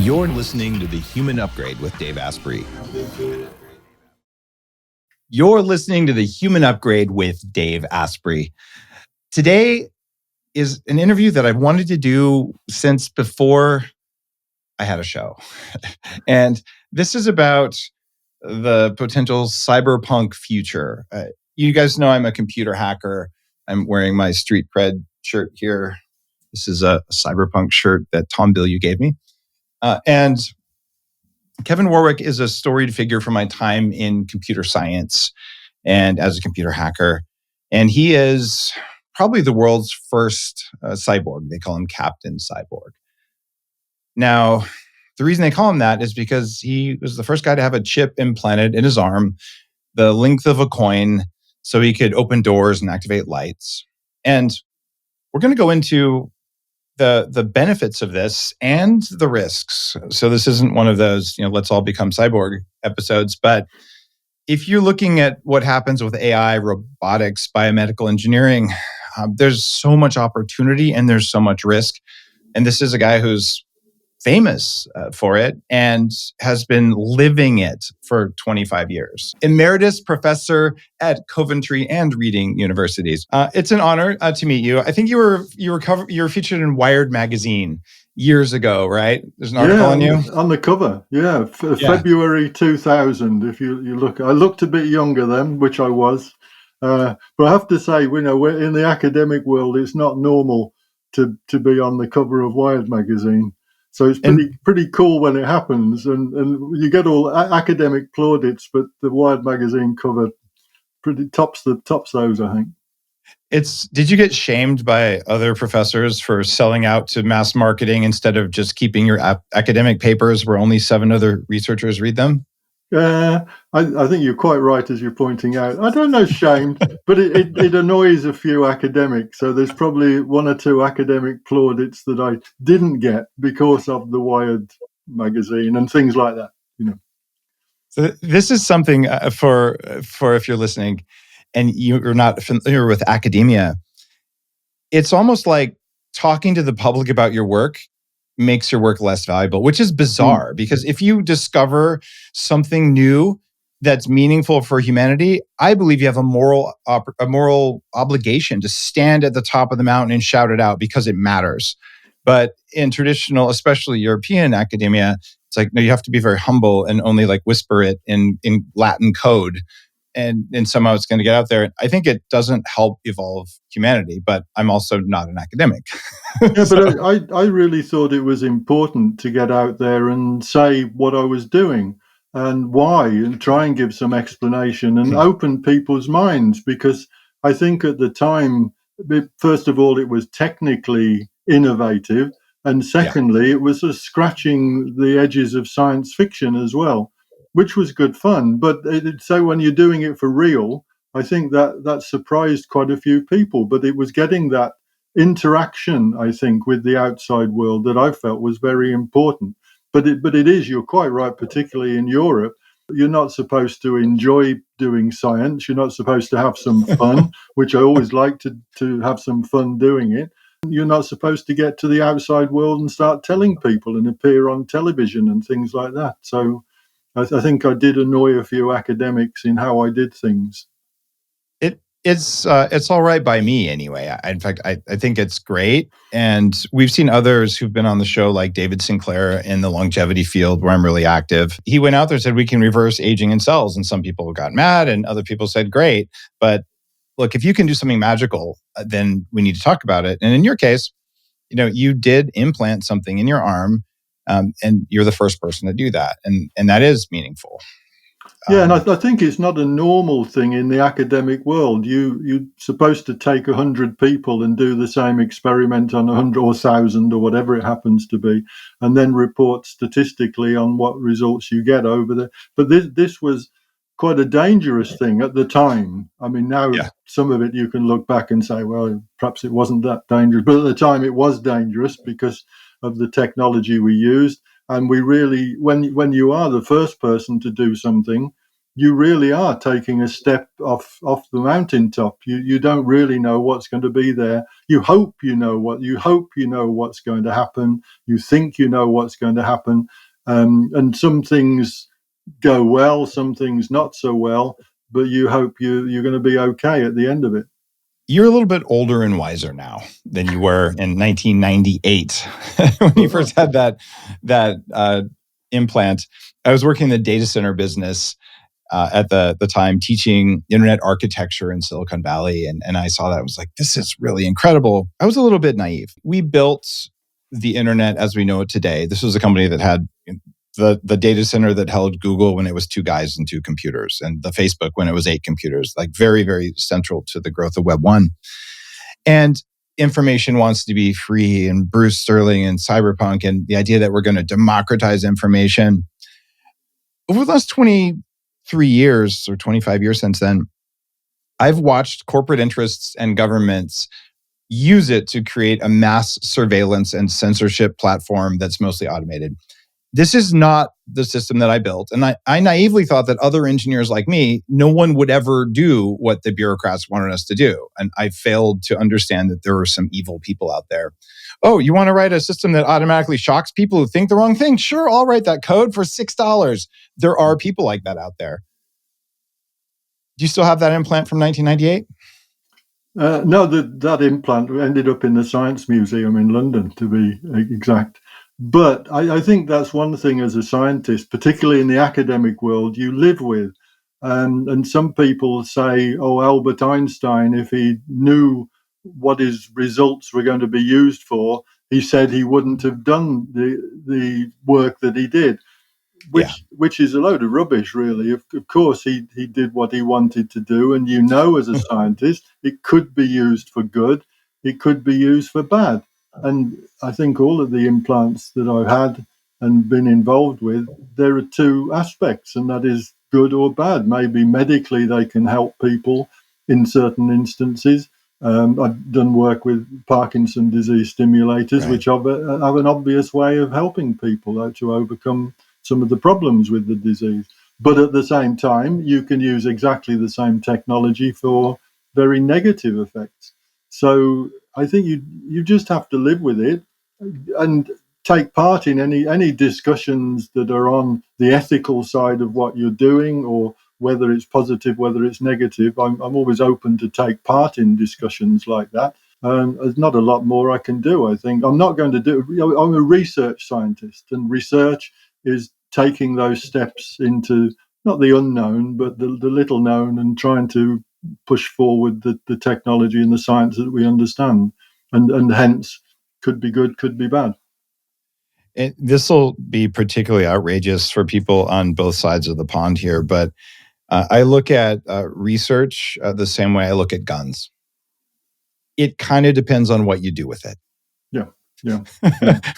You're listening to The Human Upgrade with Dave Asprey. You're listening to The Human Upgrade with Dave Asprey. Today is an interview that I've wanted to do since before I had a show. And this is about the potential cyberpunk future. You guys know I'm a computer hacker. I'm wearing my street cred shirt here. This is a cyberpunk shirt that Tom Bilyeu gave me. And Kevin Warwick is a storied figure from my time in computer science and as a computer hacker. And he is probably the world's first cyborg. They call him Captain Cyborg. Now, the reason they call him that is because he was the first guy to have a chip implanted in his arm, the length of a coin, so he could open doors and activate lights. And we're going to go into the benefits of this and the risks. So this isn't one of those, let's all become cyborg episodes. But if you're looking at what happens with AI, robotics, biomedical engineering, there's so much opportunity and there's so much risk. And this is a guy who's famous for it and has been living it for 25 years. Emeritus professor at Coventry and Reading Universities. It's an honor to meet you. I think you were featured in Wired magazine years ago, right? There's an article on you on the cover. Yeah, February 2000. If you look, I looked a bit younger then, which I was. But I have to say, we're in the academic world. It's not normal to be on the cover of Wired magazine. So it's pretty cool when it happens, and you get all academic plaudits, but the Wired magazine cover pretty tops those, I think. Did you get shamed by other professors for selling out to mass marketing instead of just keeping your academic papers where only 7 other researchers read them? I think you're quite right, as you're pointing out. I don't know shamed, but it annoys a few academics. So there's probably 1 or 2 academic plaudits that I didn't get because of the Wired magazine and things like that. So this is something for if you're listening and you're not familiar with academia, it's almost like talking to the public about your work makes your work less valuable, which is bizarre because if you discover something new that's meaningful for humanity, I believe you have a moral obligation to stand at the top of the mountain and shout it out because it matters. But in traditional, especially European academia, it's like, no, you have to be very humble and only like whisper it in Latin code. And somehow it's going to get out there. I think it doesn't help evolve humanity, but I'm also not an academic. Yeah, but I really thought it was important to get out there and say what I was doing and why, and try and give some explanation and open people's minds, because I think at the time, first of all, it was technically innovative, and secondly, it was scratching the edges of science fiction as well, which was good fun. But so when you're doing it for real, I think that surprised quite a few people. But it was getting that interaction, I think, with the outside world that I felt was very important. But it is, you're quite right, particularly in Europe, you're not supposed to enjoy doing science. You're not supposed to have some fun, which I always like to have some fun doing it. You're not supposed to get to the outside world and start telling people and appear on television and things like that. So I think I did annoy a few academics in how I did things. It's all right by me anyway. In fact, I think it's great. And we've seen others who've been on the show, like David Sinclair in the longevity field, where I'm really active. He went out there and said, we can reverse aging in cells. And some people got mad and other people said, great. But look, if you can do something magical, then we need to talk about it. And in your case, you did implant something in your arm, and you're the first person to do that. And that is meaningful. Yeah, and I think it's not a normal thing in the academic world. You're supposed to take 100 people and do the same experiment on 100 or 1,000 or whatever it happens to be, and then report statistically on what results you get over there. But this was quite a dangerous thing at the time. I mean, now some of it you can look back and say, well, perhaps it wasn't that dangerous. But at the time it was dangerous because of the technology we used. And we really, when you are the first person to do something, you really are taking a step off the mountaintop. You don't really know what's going to be there. You hope you know what's going to happen. You think you know what's going to happen, and some things go well, some things not so well. But you hope you're going to be okay at the end of it. You're a little bit older and wiser now than you were in 1998 when you first had that implant. I was working in the data center business at the time, teaching internet architecture in Silicon Valley, and I saw that. I was like, this is really incredible. I was a little bit naive. We built the internet as we know it today. This was a company that had the data center that held Google when it was 2 guys and 2 computers, and the Facebook when it was 8 computers, like very, very central to the growth of Web 1. And information wants to be free, and Bruce Sterling and cyberpunk, and the idea that we're going to democratize information. Over the last 23 years or 25 years since then, I've watched corporate interests and governments use it to create a mass surveillance and censorship platform that's mostly automated. This is not the system that I built. And I naively thought that other engineers like me, no one would ever do what the bureaucrats wanted us to do. And I failed to understand that there are some evil people out there. Oh, you want to write a system that automatically shocks people who think the wrong thing? Sure, I'll write that code for $6. There are people like that out there. Do you still have that implant from 1998? No, that implant ended up in the Science Museum in London, to be exact. But I think that's one thing as a scientist, particularly in the academic world, you live with. And some people say, oh, Albert Einstein, if he knew what his results were going to be used for, he said he wouldn't have done the work that he did, which is a load of rubbish, really. Of course, he did what he wanted to do. And as a scientist, it could be used for good. It could be used for bad. And I think all of the implants that I've had and been involved with, there are 2 aspects, and that is good or bad. Maybe medically they can help people in certain instances. I've done work with Parkinson's disease stimulators, right, which have an obvious way of helping people to overcome some of the problems with the disease. But at the same time, you can use exactly the same technology for very negative effects. So I think you just have to live with it and take part in any discussions that are on the ethical side of what you're doing, or whether it's positive, whether it's negative. I'm always open to take part in discussions like that. There's not a lot more I can do, I think. I'm not going to do... I'm a research scientist, and research is taking those steps into not the unknown, but the little known, and trying to push forward the technology and the science that we understand. And hence, could be good, could be bad. This will be particularly outrageous for people on both sides of the pond here, but I look at research the same way I look at guns. It kind of depends on what you do with it. Yeah.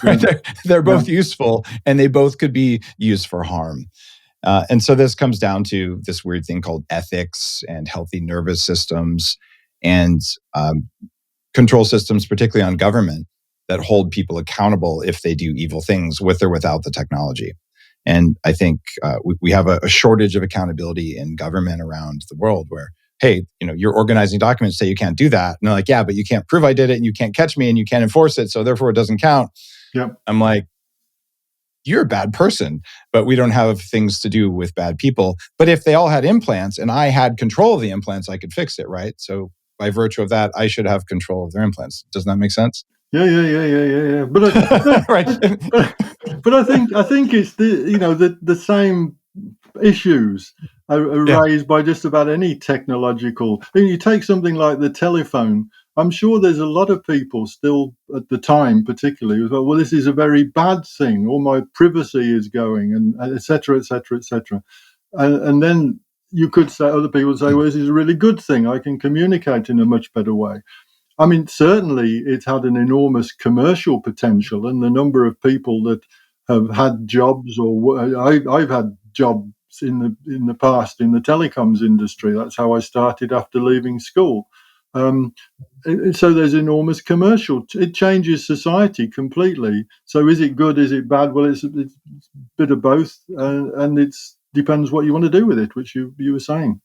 Right? They're both useful, and they both could be used for harm. And so this comes down to this weird thing called ethics and healthy nervous systems and control systems, particularly on government, that hold people accountable if they do evil things with or without the technology. And I think we have a shortage of accountability in government around the world where, hey, you're organizing documents, say you can't do that. And they're like, yeah, but you can't prove I did it, and you can't catch me, and you can't enforce it, so therefore it doesn't count. Yep. I'm like, you're a bad person, but we don't have things to do with bad people. But if they all had implants and I had control of the implants, I could fix it, right? So by virtue of that, I should have control of their implants. Doesn't that make sense? Yeah. But right. But I think it's the same issues are raised by just about any technological. I mean, you take something like the telephone. I'm sure there's a lot of people still at the time, particularly, who thought, well, this is a very bad thing. All my privacy is going, and et cetera, et cetera, et cetera. And then you could say, other people say, well, this is a really good thing. I can communicate in a much better way. I mean, certainly it had an enormous commercial potential, and the number of people that have had jobs, or I've had jobs in the past in the telecoms industry. That's how I started after leaving school. So there's enormous commercial. It changes society completely. So is it good? Is it bad? Well, it's a bit of both, and it's depends what you want to do with it, which you were saying.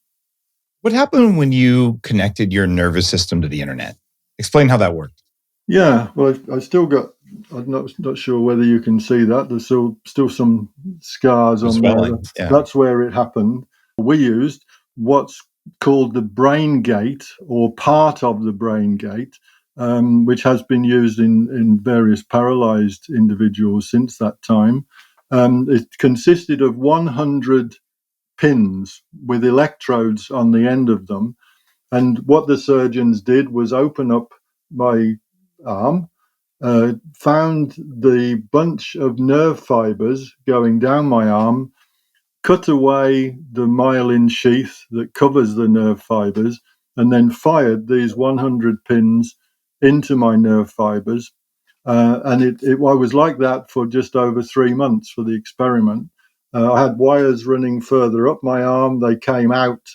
What happened when you connected your nervous system to the internet? Explain how that worked. Yeah, well, I still got. I'm not sure whether you can see that. There's still some scars on there. Swelling. Yeah. That's where it happened. We used what's called the brain gate, or part of the brain gate, which has been used in various paralyzed individuals since that time. It consisted of 100 pins with electrodes on the end of them. And what the surgeons did was open up my arm, found the bunch of nerve fibers going down my arm, cut away the myelin sheath that covers the nerve fibers, and then fired these 100 pins into my nerve fibers. And I was like that for just over 3 months for the experiment. I had wires running further up my arm. They came out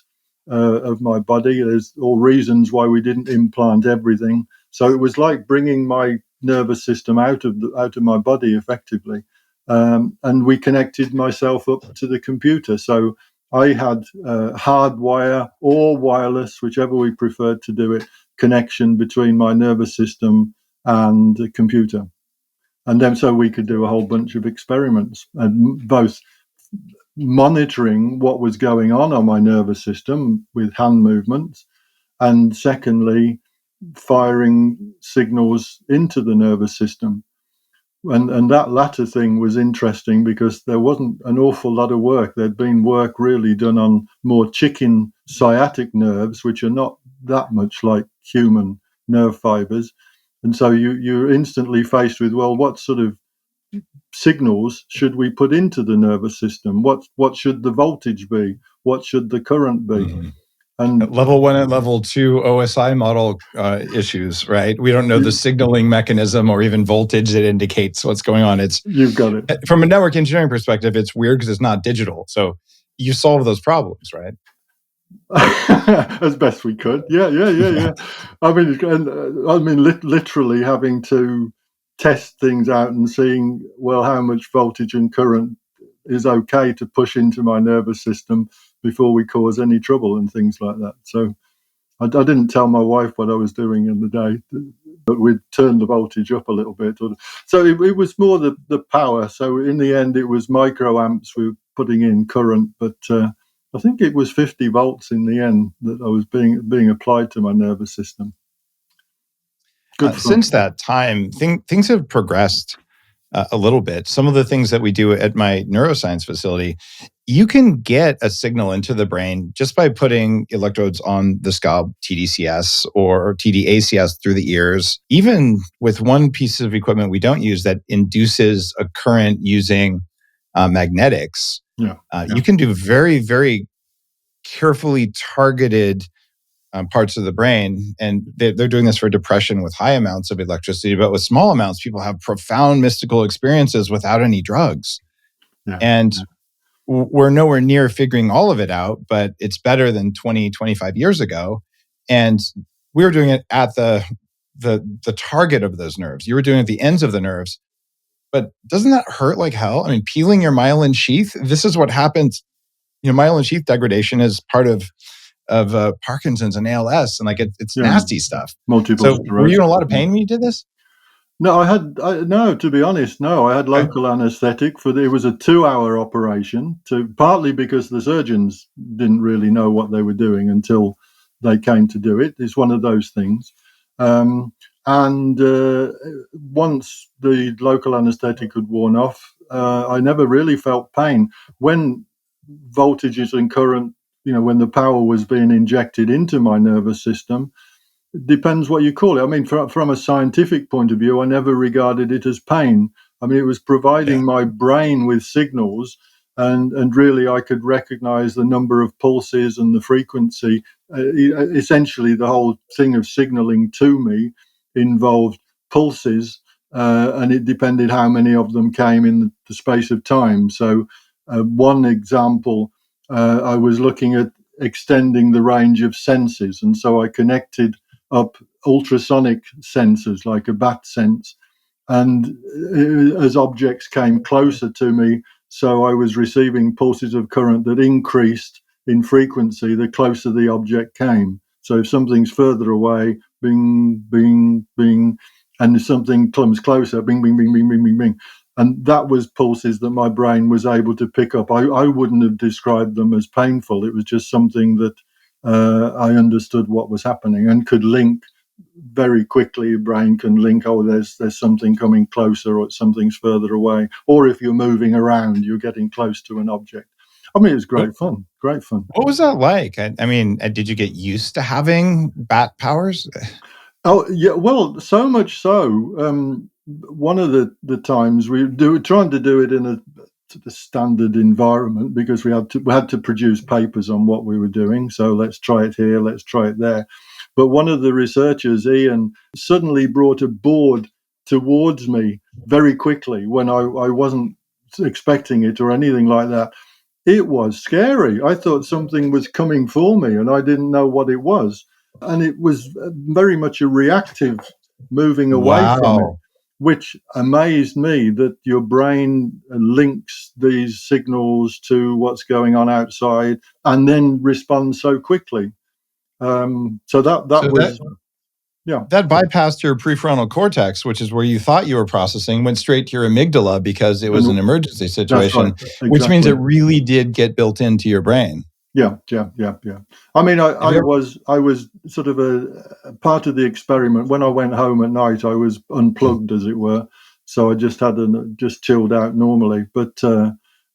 of my body. There's all reasons why we didn't implant everything. So it was like bringing my nervous system out of my body effectively. And we connected myself up to the computer. So I had hardwire or wireless, whichever we preferred to do it, connection between my nervous system and the computer. And then so we could do a whole bunch of experiments, and both monitoring what was going on my nervous system with hand movements, and secondly, firing signals into the nervous system. And that latter thing was interesting because there wasn't an awful lot of work. There'd been work really done on more chicken sciatic nerves, which are not that much like human nerve fibers. And so you're instantly faced with, well, what sort of signals should we put into the nervous system? What should the voltage be? What should the current be? Mm-hmm. And level 1 and level 2 OSI model issues, right? We don't know the signaling mechanism or even voltage that indicates what's going on. You've got it. From a network engineering perspective, it's weird because it's not digital. So you solve those problems, right? As best we could. Yeah. I mean, literally having to test things out and seeing, well, how much voltage and current is okay to push into my nervous system before we cause any trouble and things like that. So I didn't tell my wife what I was doing in the day, but we'd turn the voltage up a little bit. So it was more the power. So in the end, it was microamps we were putting in current, but I think it was 50 volts in the end that I was being applied to my nervous system. Since that time, things have progressed a little bit. Some of the things that we do at my neuroscience facility, you can get a signal into the brain just by putting electrodes on the scalp, TDCS or TDACS through the ears. Even with one piece of equipment we don't use that induces a current using magnetics, you can do very, very carefully targeted parts of the brain. And they're doing this for depression with high amounts of electricity, but with small amounts, people have profound mystical experiences without any drugs. And we're nowhere near figuring all of it out, but it's better than 20, 25 years ago. And we were doing it at the target of those nerves. You were doing it at the ends of the nerves. But doesn't that hurt like hell? I mean, peeling your myelin sheath, this is what happens. Myelin sheath degradation is part of Parkinson's and ALS, and it's nasty stuff. Multiple sclerosis. Were you in a lot of pain when you did this? No, to be honest, no. I had local anesthetic it was a 2-hour operation, partly because the surgeons didn't really know what they were doing until they came to do it. It's one of those things. And once the local anesthetic had worn off, I never really felt pain. When voltages and current, when the power was being injected into my nervous system, it depends what you call it. I mean, from a scientific point of view, I never regarded it as pain. I mean, it was providing my brain with signals, and really I could recognize the number of pulses and the frequency. Essentially, the whole thing of signaling to me involved pulses, and it depended how many of them came in the space of time. So one example, I was looking at extending the range of senses, and so I connected up ultrasonic sensors like a bat sense, and as objects came closer to me, So I was receiving pulses of current that increased in frequency the closer the object came. So if something's further away, bing, bing, bing, and if something comes closer, bing, bing, bing, bing, bing, bing, bing. And that was pulses that my brain was able to pick up. I wouldn't have described them as painful. It was just something that I understood what was happening and could link very quickly. Your brain can link, oh, there's something coming closer or something's further away. Or if you're moving around, you're getting close to an object. I mean, it was great fun. What was that like? I mean, did you get used to having bat powers? Oh, yeah. Well, so much so. One of the times we were trying to do it in a standard environment because we had to produce papers on what we were doing. So let's try it here, let's try it there. But one of the researchers, Ian, suddenly brought a board towards me very quickly when I wasn't expecting it or anything like that. It was scary. I thought something was coming for me and I didn't know what it was. And it was very much a reactive moving away from it, which amazed me that your brain links these signals to what's going on outside and then responds so quickly. That bypassed your prefrontal cortex, which is where you thought you were processing, went straight to your amygdala because it was an emergency situation, right, exactly. Which means it really did get built into your brain. Yeah. I mean, I was sort of a part of the experiment. When I went home at night, I was unplugged, as it were. So I just just chilled out normally. But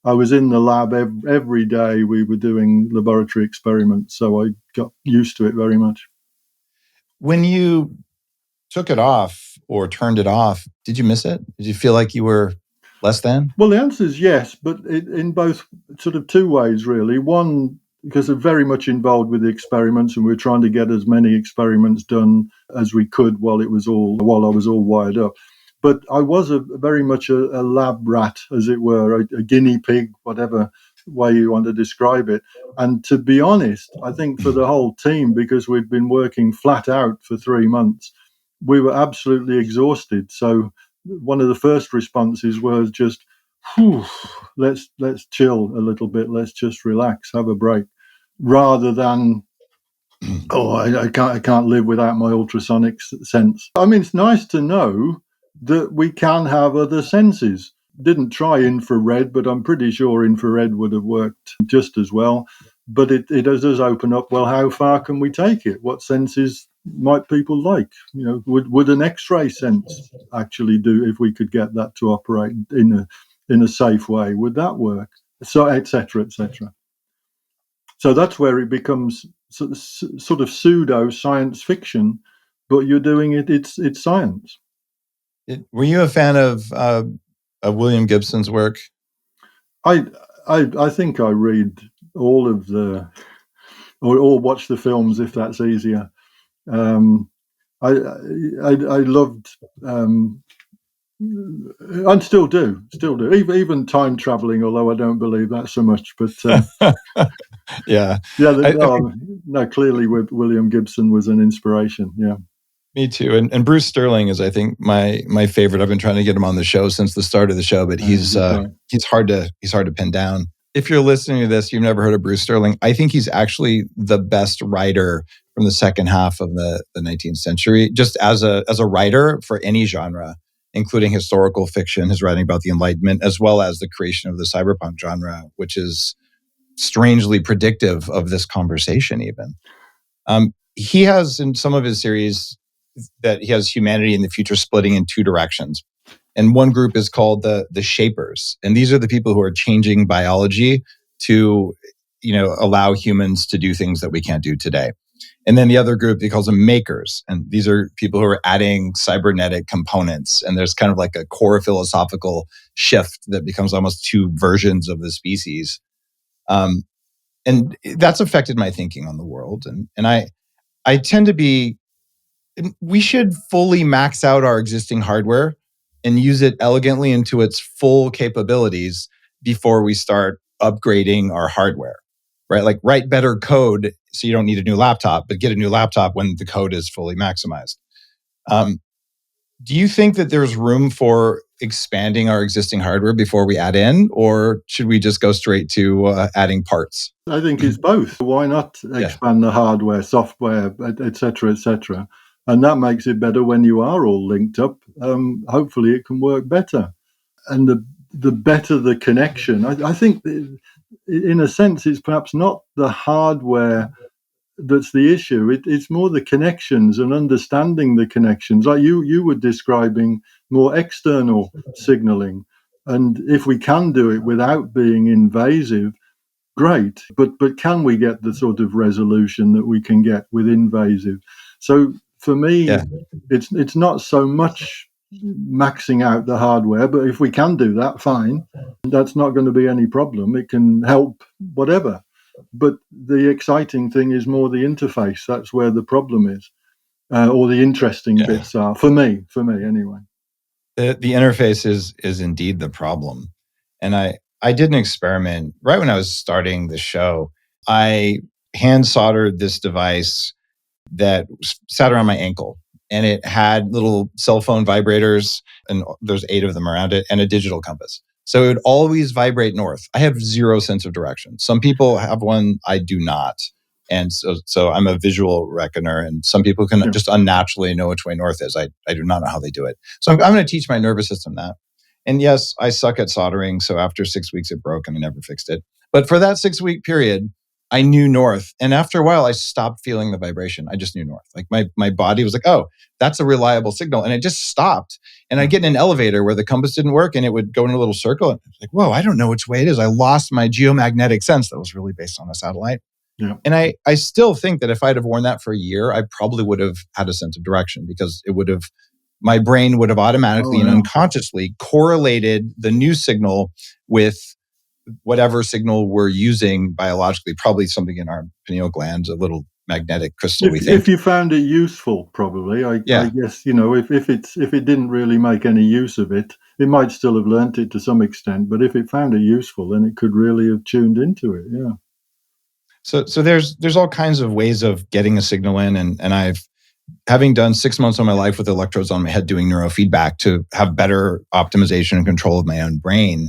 I was in the lab every day. We were doing laboratory experiments, so I got used to it very much. When you took it off or turned it off, did you miss it? Did you feel like you were less than? Well, the answer is yes, but in both sort of two ways, really. One, because they're very much involved with the experiments, and we were trying to get as many experiments done as we could while I was all wired up. But I was very much a lab rat, as it were, a guinea pig, whatever way you want to describe it. And to be honest, I think for the whole team, because we'd been working flat out for 3 months, we were absolutely exhausted. So one of the first responses was just, let's chill a little bit, let's just relax, have a break, rather than I can't live without my ultrasonic sense. I mean, it's nice to know that we can have other senses. Didn't try infrared, but I'm pretty sure infrared would have worked just as well. But it does open up, well, how far can we take it? What senses might people like? You know, would an X-ray sense actually do, if we could get that to operate in a safe way? Would that work? So, et cetera, et cetera. So that's where it becomes sort of pseudo science fiction, but you're doing it. It's science. Were you a fan of William Gibson's work? I think I read all of or watch the films if that's easier. I loved, and still do, even time traveling, although I don't believe that so much. But yeah, clearly William Gibson was an inspiration. Yeah. Me too. And Bruce Sterling is, I think, my favorite. I've been trying to get him on the show since the start of the show, but he's hard to pin down. If you're listening to this, you've never heard of Bruce Sterling. I think he's actually the best writer from the second half of the 19th century, just as a writer for any genre, including historical fiction, his writing about the Enlightenment, as well as the creation of the cyberpunk genre, which is strangely predictive of this conversation even. He has in some of his series that he has humanity in the future splitting in two directions. And one group is called the shapers. And these are the people who are changing biology to, allow humans to do things that we can't do today. And then the other group, he calls them makers. And these are people who are adding cybernetic components. And there's kind of like a core philosophical shift that becomes almost two versions of the species. And that's affected my thinking on the world. And I tend to be, we should fully max out our existing hardware and use it elegantly into its full capabilities before we start upgrading our hardware, right? Like write better code so you don't need a new laptop, but get a new laptop when the code is fully maximized. Do you think that there's room for expanding our existing hardware before we add in, or should we just go straight to adding parts? I think it's both. Why not expand the hardware, software, etc., etc.? And that makes it better when you are all linked up. Hopefully, it can work better. And the better the connection, I think, in a sense, it's perhaps not the hardware that's the issue. It's more the connections and understanding the connections. Like you were describing more external signaling. And if we can do it without being invasive, great. But can we get the sort of resolution that we can get with invasive? So for me, it's not so much maxing out the hardware, but if we can do that, fine. That's not going to be any problem. It can help whatever. But the exciting thing is more the interface. That's where the problem is, or the interesting bits are for me anyway. The interface is indeed the problem. And I did an experiment right when I was starting the show. I hand soldered this device that sat around my ankle, and it had little cell phone vibrators, and there's 8 of them around it, and a digital compass. So it would always vibrate north. I have zero sense of direction. Some people have one, I do not. And so I'm a visual reckoner, and some people can just unnaturally know which way north is. I do not know how they do it. So I'm going to teach my nervous system that. And yes, I suck at soldering. So after 6 weeks, it broke and I never fixed it. But for that 6-week period, I knew north. And after a while, I stopped feeling the vibration. I just knew north. Like my body was like, oh, that's a reliable signal. And it just stopped. And I'd get in an elevator where the compass didn't work and it would go in a little circle. And I was like, whoa, I don't know which way it is. I lost my geomagnetic sense that was really based on a satellite. Yeah. And I still think that if I'd have worn that for a year, I probably would have had a sense of direction, because my brain would have automatically and unconsciously correlated the new signal with whatever signal we're using biologically, probably something in our pineal glands, a little magnetic crystal, we think. If you found it useful, probably, I guess, if it didn't really make any use of it, it might still have learnt it to some extent. But if it found it useful, then it could really have tuned into it. Yeah. So there's all kinds of ways of getting a signal in, and I've, having done 6 months of my life with electrodes on my head doing neurofeedback to have better optimization and control of my own brain,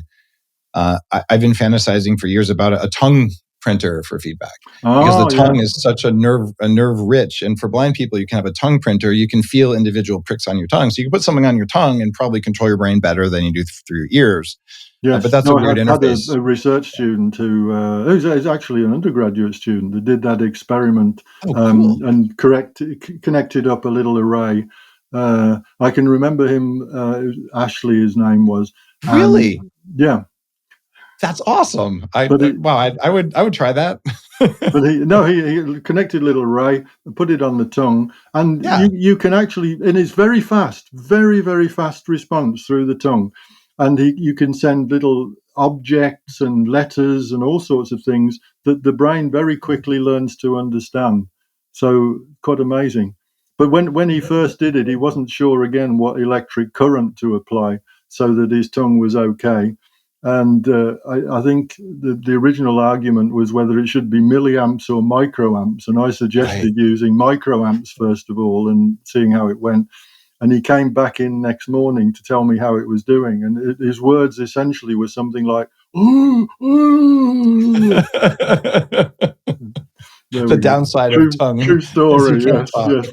I've been fantasizing for years about a tongue printer for feedback, because the tongue is such a nerve rich. And for blind people, you can have a tongue printer. You can feel individual pricks on your tongue. So you can put something on your tongue and probably control your brain better than you do through your ears. Yes, but that's a weird interface. I had a research student who is actually an undergraduate student who did that experiment and connected up a little array. I can remember him, Ashley, his name was. Really? Yeah. That's awesome. I would try that. But he connected a little array, put it on the tongue, and you can actually, and it's very fast, very, very fast response through the tongue. And you can send little objects and letters and all sorts of things that the brain very quickly learns to understand. So quite amazing. But when he first did it, he wasn't sure again what electric current to apply so that his tongue was okay. And I think the original argument was whether it should be milliamps or microamps. And I suggested using microamps first of all and seeing how it went. And he came back in next morning to tell me how it was doing. And his words essentially were something like, ooh, ooh. The downside of tongue. True story, yes.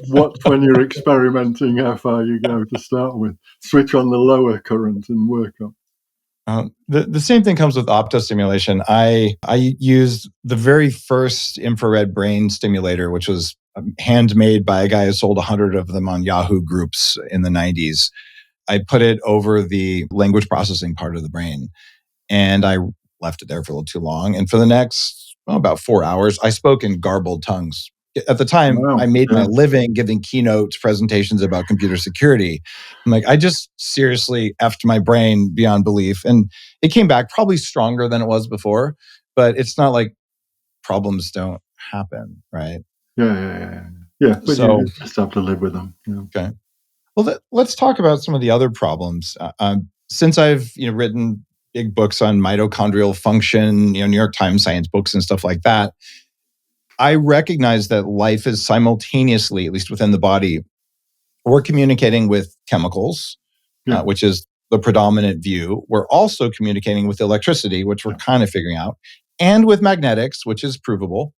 Watch when you're experimenting how far you go to start with. Switch on the lower current and work up. The same thing comes with optostimulation. I used the very first infrared brain stimulator, which was handmade by a guy who sold 100 of them on Yahoo groups in the 90s. I put it over the language processing part of the brain, and I left it there for a little too long. And for the next about 4 hours, I spoke in garbled tongues. At the time, I made my living giving keynote presentations about computer security. I'm like, I just seriously effed my brain beyond belief. And it came back probably stronger than it was before, but it's not like problems don't happen, right? Yeah. But so, you just have to live with them. Yeah. Okay. Well, let's talk about some of the other problems. Since I've written big books on mitochondrial function, New York Times science books and stuff like that, I recognize that life is simultaneously, at least within the body, we're communicating with chemicals, which is the predominant view, we're also communicating with electricity, which we're kind of figuring out, and with magnetics, which is provable,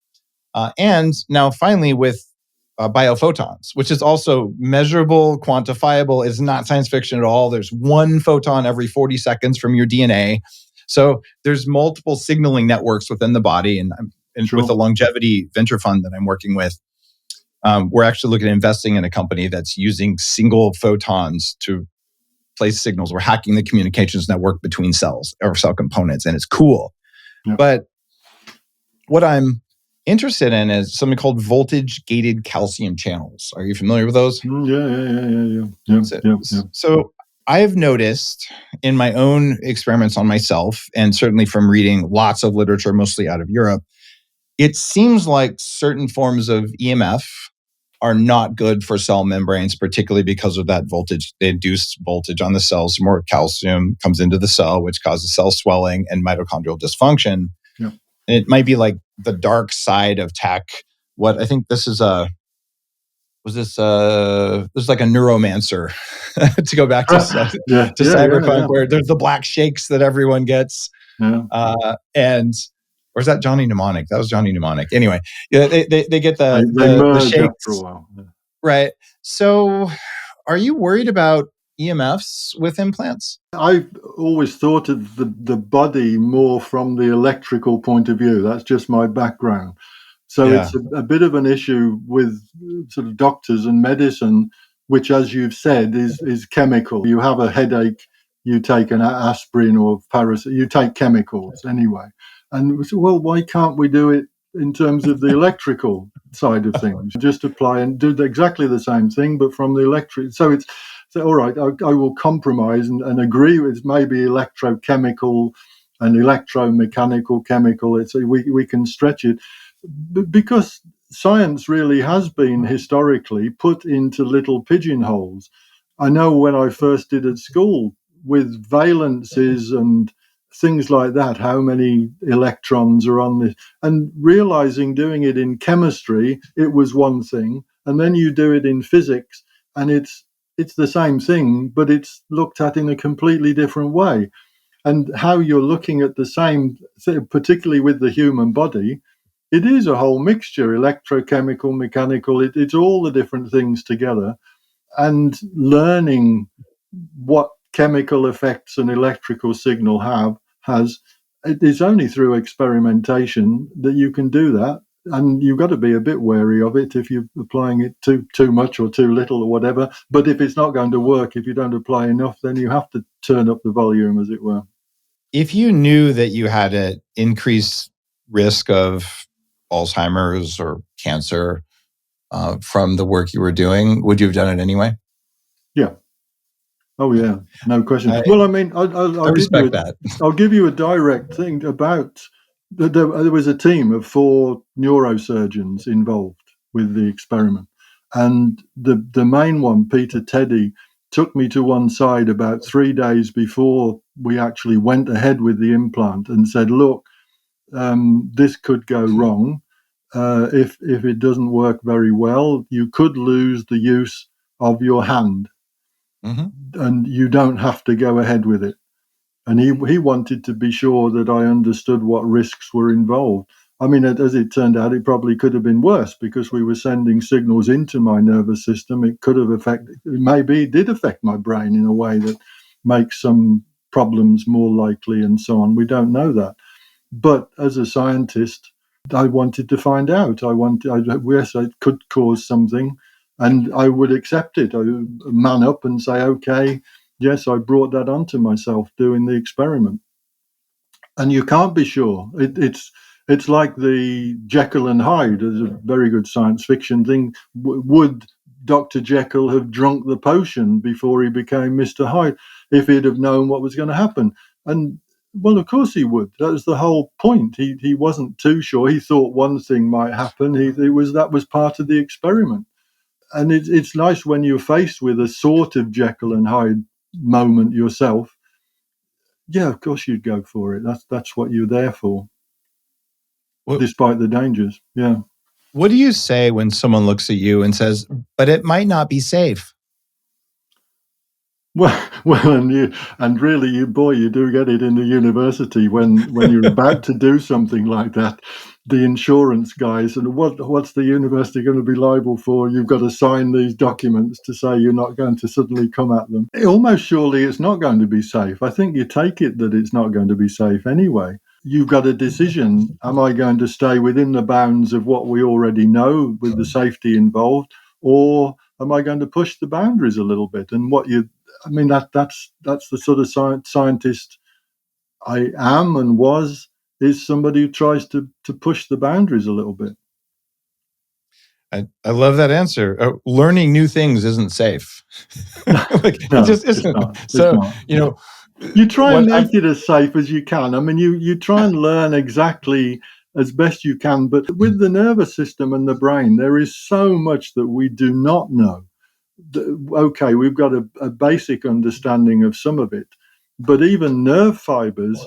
and now finally with biophotons, which is also measurable, quantifiable. It's not science fiction at all. There's one photon every 40 seconds from your DNA. So there's multiple signaling networks within the body. And with the longevity venture fund that I'm working with, we're actually looking at investing in a company that's using single photons to place signals. We're hacking the communications network between cells or cell components, and it's cool. Yeah. But what I'm interested in is something called voltage-gated calcium channels. Are you familiar with those? Yeah. So I've noticed in my own experiments on myself, and certainly from reading lots of literature, mostly out of Europe, it seems like certain forms of EMF are not good for cell membranes, particularly because of that voltage. They induce voltage on the cells. More calcium comes into the cell, which causes cell swelling and mitochondrial dysfunction. Yeah. And it might be like the dark side of tech. What I think this is this is like a neuromancer to go back to cyberpunk, where there's the black shakes that everyone gets. Yeah. Or is that Johnny Mnemonic? That was Johnny Mnemonic. Anyway, yeah, they get the shakes for a while. Yeah. Right. So are you worried about EMFs with implants? I've always thought of the body more from the electrical point of view. That's just my background. So it's a bit of an issue with sort of doctors and medicine, which, as you've said, is chemical. You have a headache, you take an aspirin or you take chemicals anyway. And well, why can't we do it in terms of the electrical side of things? Just apply and do exactly the same thing, but from the electric. So all right, I will compromise and agree with maybe electrochemical and electromechanical chemical. We can stretch it because science really has been historically put into little pigeonholes. I know when I first did at school with valences and things like that, how many electrons are on this, and realizing doing it in chemistry, it was one thing, and then you do it in physics, and it's the same thing, but it's looked at in a completely different way. And how you're looking at the same, particularly with the human body, it is a whole mixture, electrochemical, mechanical, it's all the different things together. And learning what chemical effects an electrical signal has, it is only through experimentation that you can do that. And you've got to be a bit wary of it if you're applying it too much or too little or whatever. But if it's not going to work, if you don't apply enough, then you have to turn up the volume, as it were. If you knew that you had an increased risk of Alzheimer's or cancer from the work you were doing, would you have done it anyway? Yeah. Oh, yeah. No question. I respect that. I'll give you a direct thing about there was a team of 4 neurosurgeons involved with the experiment. And the main one, Peter Teddy, took me to one side about 3 days before we actually went ahead with the implant and said, look, this could go wrong. If it doesn't work very well, you could lose the use of your hand. Mm-hmm. And you don't have to go ahead with it. And he wanted to be sure that I understood what risks were involved. I mean, as it turned out, it probably could have been worse because we were sending signals into my nervous system. It could have maybe it did affect my brain in a way that makes some problems more likely and so on. We don't know that. But as a scientist, I wanted to find out. Yes, it could cause something. And I would accept it. I would man up and say, okay, yes, I brought that onto myself doing the experiment. And you can't be sure. It's like the Jekyll and Hyde. It's a very good science fiction thing. Would Dr. Jekyll have drunk the potion before he became Mr. Hyde if he'd have known what was going to happen? And well, of course he would. That was the whole point. He wasn't too sure. He thought one thing might happen. That was part of the experiment. And it's nice when you're faced with a sort of Jekyll and Hyde moment yourself. Yeah, of course you'd go for it. That's what you're there for, despite the dangers. Yeah. What do you say when someone looks at you and says, but it might not be safe? Well, and really, you do get it in the university when you're about to do something like that. The insurance guys and what's the university going to be liable for? You've got to sign these documents to say you're not going to suddenly come at them. Almost surely it's not going to be safe. I think you take it that it's not going to be safe anyway. You've got a decision. Am I going to stay within the bounds of what we already know with the safety involved, or am I going to push the boundaries a little bit? And I mean, that's the sort of scientist I am and was, is somebody who tries to push the boundaries a little bit. I love that answer. Learning new things isn't safe. Like, No, it just it's isn't. not. So, It's not. you know, You try and what I'm, make it as safe as you can. I mean, you try and learn exactly as best you can, but with the nervous system and the brain, there is so much that we do not know. Okay, we've got a basic understanding of some of it, but even nerve fibers,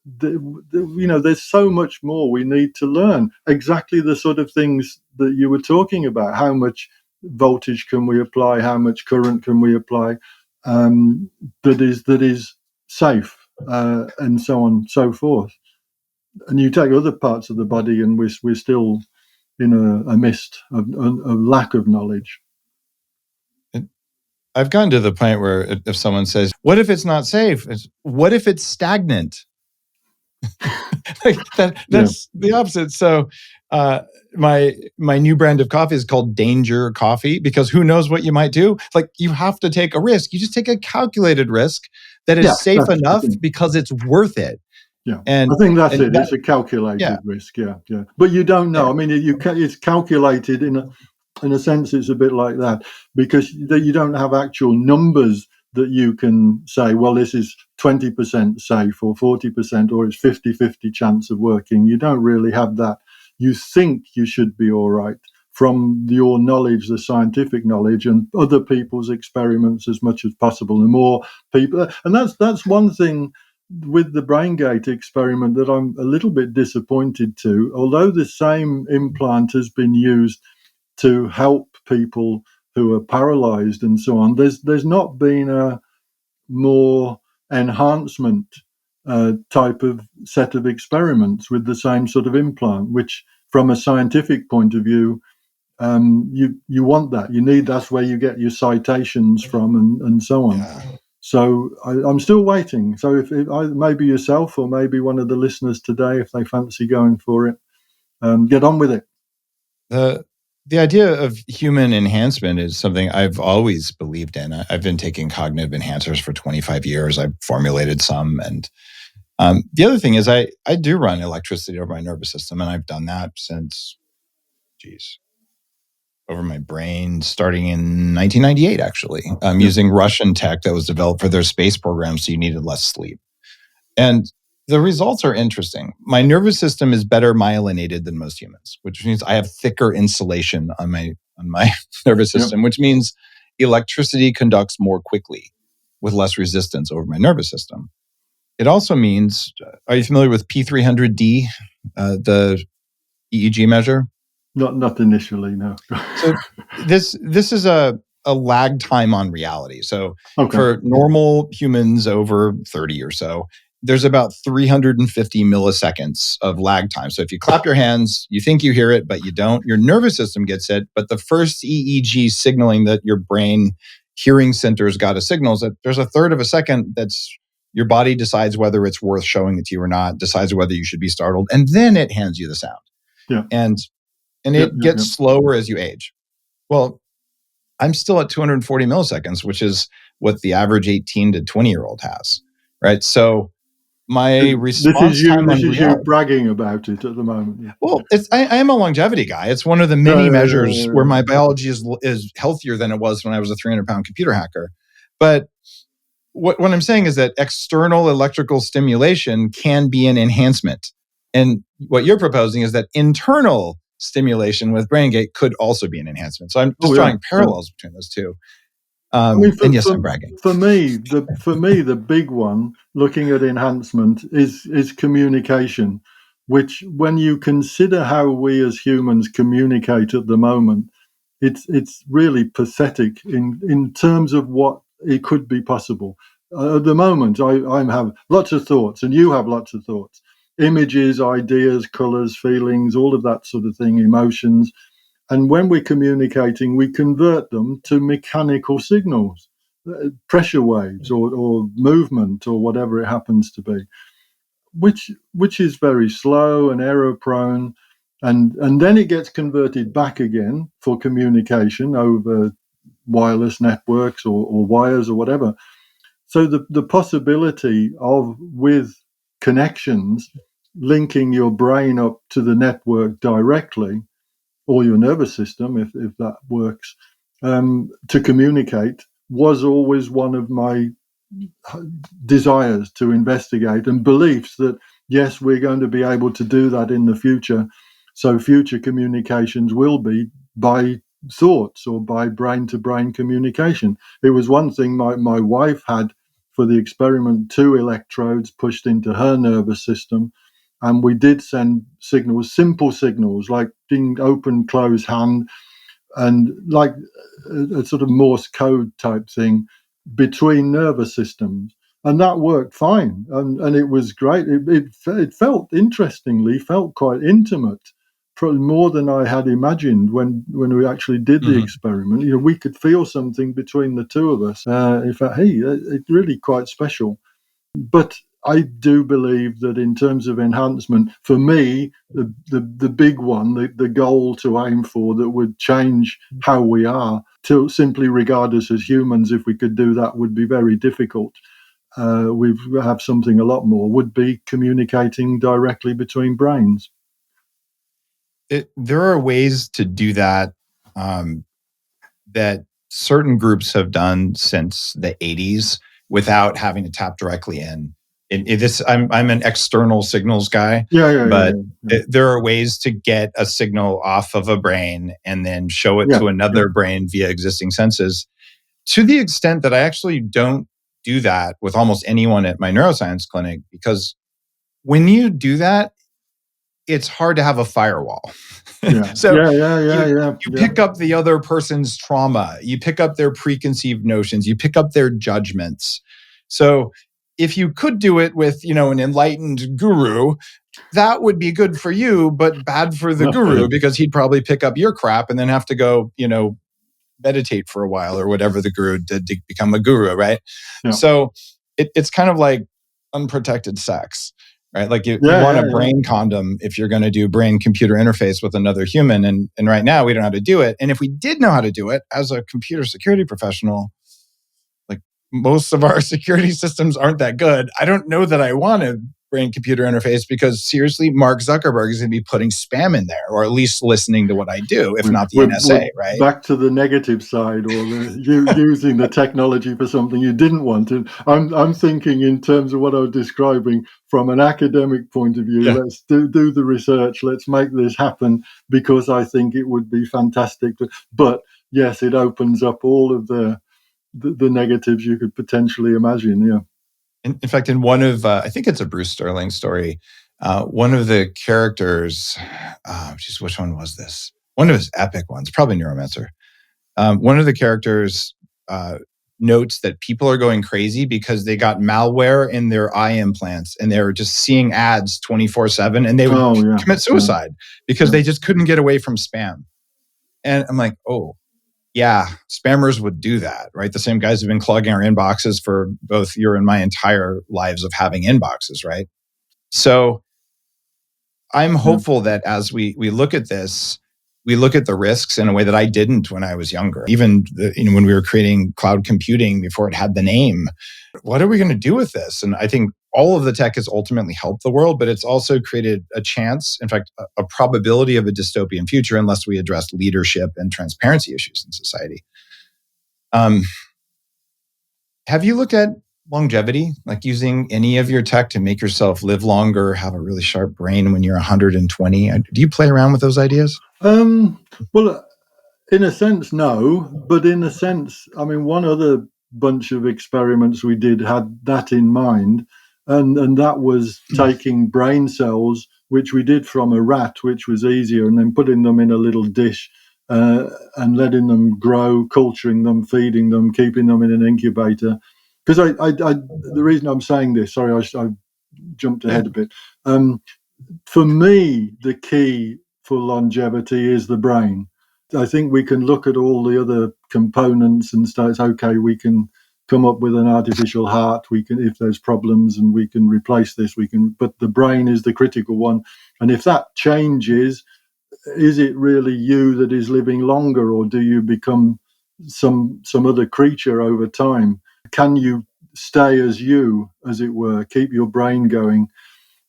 there's so much more we need to learn. Exactly the sort of things that you were talking about. How much voltage can we apply? How much current can we apply? That is safe, and so on and so forth. And you take other parts of the body, and we're still in a mist of lack of knowledge. I've gotten to the point where if someone says, "What if it's not safe?" What if it's stagnant? Like that's the opposite. So my new brand of coffee is called Danger Coffee, because who knows what you might do. Like, you have to take a risk. You just take a calculated risk that is safe enough because it's worth it. Yeah, And I think that's and it. It's a calculated risk. Yeah. But you don't know. Yeah. I mean, it's calculated in a sense. It's a bit like that, because you don't have actual numbers that you can say, well, this is 20% safe or 40%, or it's 50-50 chance of working. You don't really have that. You think you should be all right from your knowledge, the scientific knowledge, and other people's experiments as much as possible. The more people, and that's one thing with the BrainGate experiment that I'm a little bit disappointed to. Although the same implant has been used to help people who are paralyzed and so on, there's not been a more enhancement type of set of experiments with the same sort of implant, which from a scientific point of view, you want that. You need, that's where you get your citations from, and so on. Yeah. So I'm still waiting. So if maybe yourself or maybe one of the listeners today, if they fancy going for it, get on with it. The idea of human enhancement is something I've always believed in. I've been taking cognitive enhancers for 25 years. I've formulated some. And the other thing is I do run electricity over my nervous system, and I've done that since, over my brain, starting in 1998, actually. Using Russian tech that was developed for their space program, so you needed less sleep. And the results are interesting. My nervous system is better myelinated than most humans, which means I have thicker insulation on my nervous system, which means electricity conducts more quickly with less resistance over my nervous system. It also means, are you familiar with P300D, the EEG measure? Not initially, no. So this is a lag time on reality. So for normal humans over 30 or so, there's about 350 milliseconds of lag time. So if you clap your hands, you think you hear it, but you don't. Your nervous system gets it, but the first EEG signaling that your brain hearing centers got a signal is that there's a third of a second that's your body decides whether it's worth showing it to you or not, decides whether you should be startled, and then it hands you the sound. Yeah. And it gets slower as you age. Well, I'm still at 240 milliseconds, which is what the average 18 to 20-year-old has, right? So my response time on reality... This is you bragging about it at the moment. Yeah. Well, I am a longevity guy. It's one of the many measures where my biology is healthier than it was when I was a 300-pound computer hacker. But what I'm saying is that external electrical stimulation can be an enhancement. And what you're proposing is that internal stimulation with BrainGate could also be an enhancement. So I'm just drawing parallels between those two. And yes, I'm bragging. For me, the big one, looking at enhancement, is communication, which, when you consider how we as humans communicate at the moment, it's really pathetic in terms of what it could be possible. At the moment, I have lots of thoughts, and you have lots of thoughts, images, ideas, colours, feelings, all of that sort of thing, emotions. And when we're communicating, we convert them to mechanical signals, pressure waves or movement or whatever it happens to be, which is very slow and error prone. And then it gets converted back again for communication over wireless networks or wires or whatever. So the possibility of, with connections, linking your brain up to the network directly, or your nervous system, if that works, to communicate, was always one of my desires to investigate, and beliefs that, yes, we're going to be able to do that in the future. So future communications will be by thoughts or by brain-to-brain communication. It was one thing my wife had for the experiment, 2 electrodes pushed into her nervous system, and we did send signals, simple signals like open, close hand, and like a sort of Morse code type thing between nervous systems. And that worked fine. And it was great. It felt, interestingly, felt quite intimate, probably more than I had imagined when we actually did the experiment. You know, we could feel something between the two of us. In fact, it's really quite special. But I do believe that in terms of enhancement, for me, the big one, the goal to aim for that would change how we are, to simply regard us as humans, if we could do that, would be very difficult. We have something a lot more, would be communicating directly between brains. There are ways to do that that certain groups have done since the 80s without having to tap directly in. I'm an external signals guy, but there are ways to get a signal off of a brain and then show it to another brain via existing senses. To the extent that I actually don't do that with almost anyone at my neuroscience clinic, because when you do that, it's hard to have a firewall. You pick up the other person's trauma, you pick up their preconceived notions, you pick up their judgments. So if you could do it with, an enlightened guru, that would be good for you, but bad for the guru, because he'd probably pick up your crap and then have to go, meditate for a while or whatever the guru did to become a guru, right? Yeah. So it's kind of like unprotected sex, right? Like you want a brain condom if you're going to do brain-computer interface with another human. And right now we don't know how to do it. And if we did know how to do it as a computer security professional, like most of our security systems aren't that good. I don't know that I want a brain-computer interface, because seriously, Mark Zuckerberg is going to be putting spam in there, or at least listening to what I do, if not the NSA, right? Back to the negative side, or using the technology for something you didn't want. And I'm thinking in terms of what I was describing from an academic point of view. Yeah. Let's do the research. Let's make this happen, because I think it would be fantastic. But yes, it opens up all of the negatives you could potentially imagine. Yeah. In fact, in one of, I think it's a Bruce Sterling story, one of the characters, which one was this? One of his epic ones, probably Neuromancer. One of the characters notes that people are going crazy because they got malware in their eye implants, and they were just seeing ads 24/7, and they would commit suicide because they just couldn't get away from spam. And I'm like, oh, yeah, spammers would do that, right? The same guys have been clogging our inboxes for both your and my entire lives of having inboxes, right? So I'm hopeful that as we look at this, we look at the risks in a way that I didn't when I was younger. Even when we were creating cloud computing before it had the name, what are we going to do with this? And I think all of the tech has ultimately helped the world, but it's also created a chance, in fact, a probability of a dystopian future unless we address leadership and transparency issues in society. Have you looked at longevity, like using any of your tech to make yourself live longer, have a really sharp brain when you're 120? Do you play around with those ideas? Well, in a sense, no. But in a sense, I mean, one other bunch of experiments we did had that in mind. And that was taking brain cells, which we did from a rat, which was easier, and then putting them in a little dish and letting them grow, culturing them, feeding them, keeping them in an incubator. Because the reason I'm saying this, sorry, I jumped ahead a bit. For me, the key for longevity is the brain. I think we can look at all the other components and say, okay, we can come up with an artificial heart. We can, if there's problems, and we can replace this. But the brain is the critical one. And if that changes, is it really you that is living longer, or do you become some other creature over time? Can you stay as you, as it were, keep your brain going?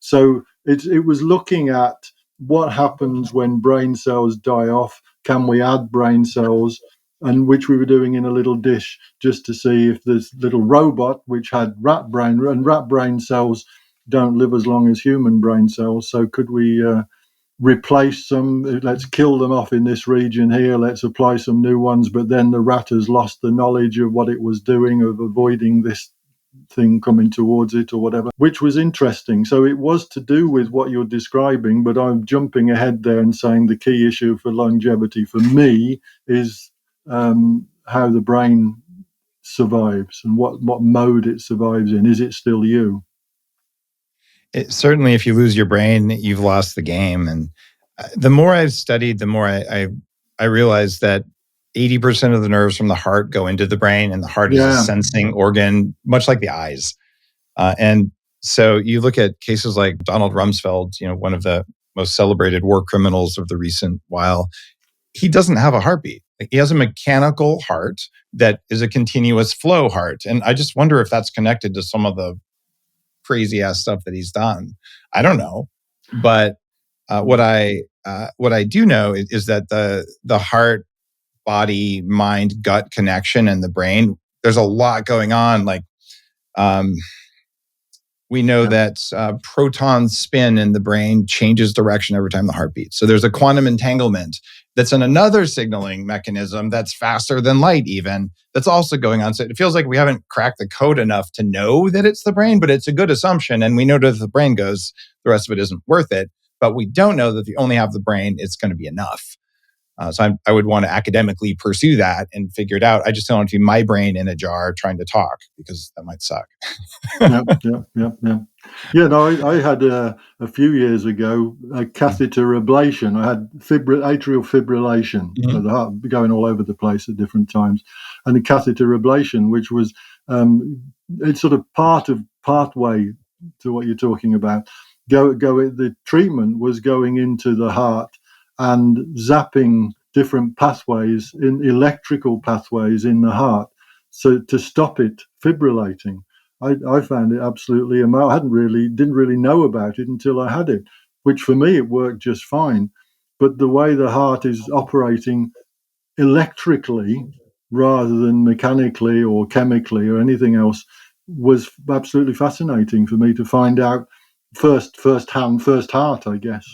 So it was looking at what happens when brain cells die off. Can we add brain cells? And which we were doing in a little dish just to see if this little robot, which had rat brain cells don't live as long as human brain cells. So could we replace some? Let's kill them off in this region here. Let's apply some new ones. But then the rat has lost the knowledge of what it was doing, of avoiding this thing coming towards it or whatever, which was interesting. So it was to do with what you're describing, but I'm jumping ahead there and saying the key issue for longevity for me is how the brain survives and what mode it survives in. Is it still you? Certainly, if you lose your brain, you've lost the game. And the more I've studied, the more I realize that 80% of the nerves from the heart go into the brain, and the heart is a sensing organ, much like the eyes. And so you look at cases like Donald Rumsfeld, one of the most celebrated war criminals of the recent while. He doesn't have a heartbeat. He has a mechanical heart that is a continuous flow heart. And I just wonder if that's connected to some of the crazy ass stuff that he's done. I don't know, but what I do know is that the heart, body, mind, gut connection and the brain, there's a lot going on. Like we know that proton spin in the brain changes direction every time the heart beats. So there's a quantum entanglement that's in another signaling mechanism that's faster than light even, that's also going on. So it feels like we haven't cracked the code enough to know that it's the brain, but it's a good assumption. And we know that if the brain goes, the rest of it isn't worth it. But we don't know that if you only have the brain, it's going to be enough. So I would want to academically pursue that and figure it out. I just don't want to be my brain in a jar trying to talk, because that might suck. Yeah, no, I had a few years ago a catheter ablation. I had atrial fibrillation, so the heart going all over the place at different times, and a catheter ablation, which was it's sort of partway to what you're talking about. The treatment was going into the heart and zapping different pathways, in electrical pathways in the heart, so to stop it fibrillating. I found it absolutely amazing. I didn't really know about it until I had it, which for me it worked just fine. But the way the heart is operating electrically rather than mechanically or chemically or anything else was absolutely fascinating for me to find out first heart, I guess.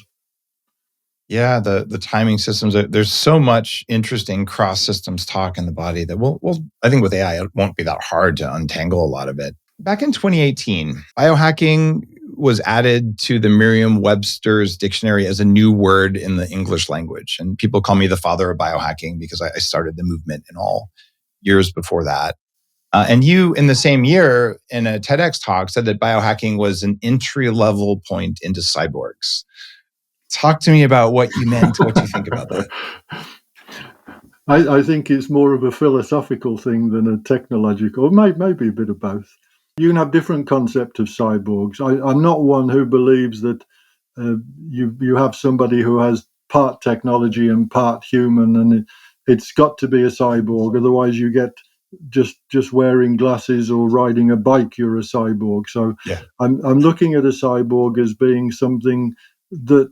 Yeah, the timing systems. There's so much interesting cross systems talk in the body that we'll I think with AI it won't be that hard to untangle a lot of it. Back in 2018, biohacking was added to the Merriam-Webster's dictionary as a new word in the English language, and people call me the father of biohacking because I started the movement in all years before that. And you, in the same year, in a TEDx talk, said that biohacking was an entry-level point into cyborgs. Talk to me about what you meant, what you think about that. I think it's more of a philosophical thing than a technological, or maybe a bit of both. You can have different concepts of cyborgs. I'm not one who believes that you have somebody who has part technology and part human, and it's got to be a cyborg. Otherwise, you get just wearing glasses or riding a bike, you're a cyborg. So yeah. I'm looking at a cyborg as being something that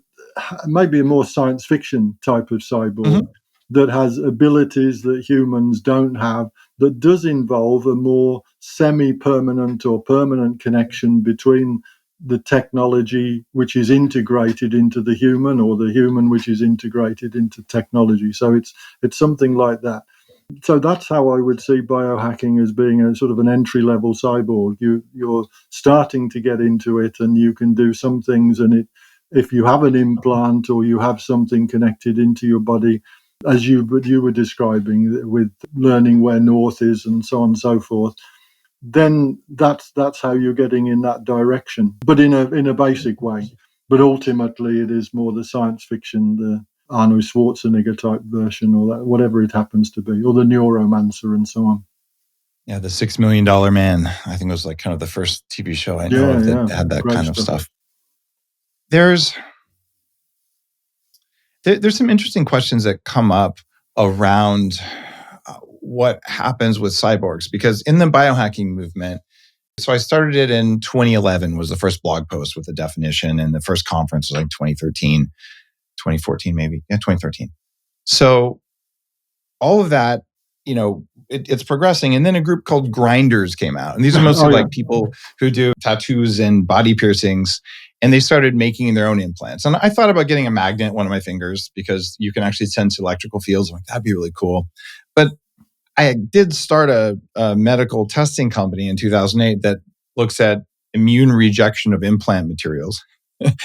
maybe a more science fiction type of cyborg that has abilities that humans don't have, that does involve a more semi-permanent or permanent connection between the technology which is integrated into the human, or the human which is integrated into technology. So it's something like that. So that's how I would see biohacking, as being a sort of an entry-level cyborg. You're starting to get into it, and you can do some things, and if you have an implant or you have something connected into your body, as you were describing, with learning where north is and so on and so forth, then that's how you're getting in that direction, but in a basic way. But ultimately, it is more the science fiction, the Arnold Schwarzenegger type version, or that, whatever it happens to be, or the Neuromancer and so on. Yeah, the $6 Million Man, I think, was like kind of the first TV show I know of that had that kind of stuff. There's some interesting questions that come up around what happens with cyborgs, because in the biohacking movement, so I started it in 2011 was the first blog post with the definition, and the first conference was like 2013, 2014 maybe. Yeah, 2013. So all of that, it's progressing. And then a group called Grinders came out. And these are mostly like people who do tattoos and body piercings. And they started making their own implants. And I thought about getting a magnet in one of my fingers because you can actually sense electrical fields. I'm like, that'd be really cool. But I did start a medical testing company in 2008 that looks at immune rejection of implant materials.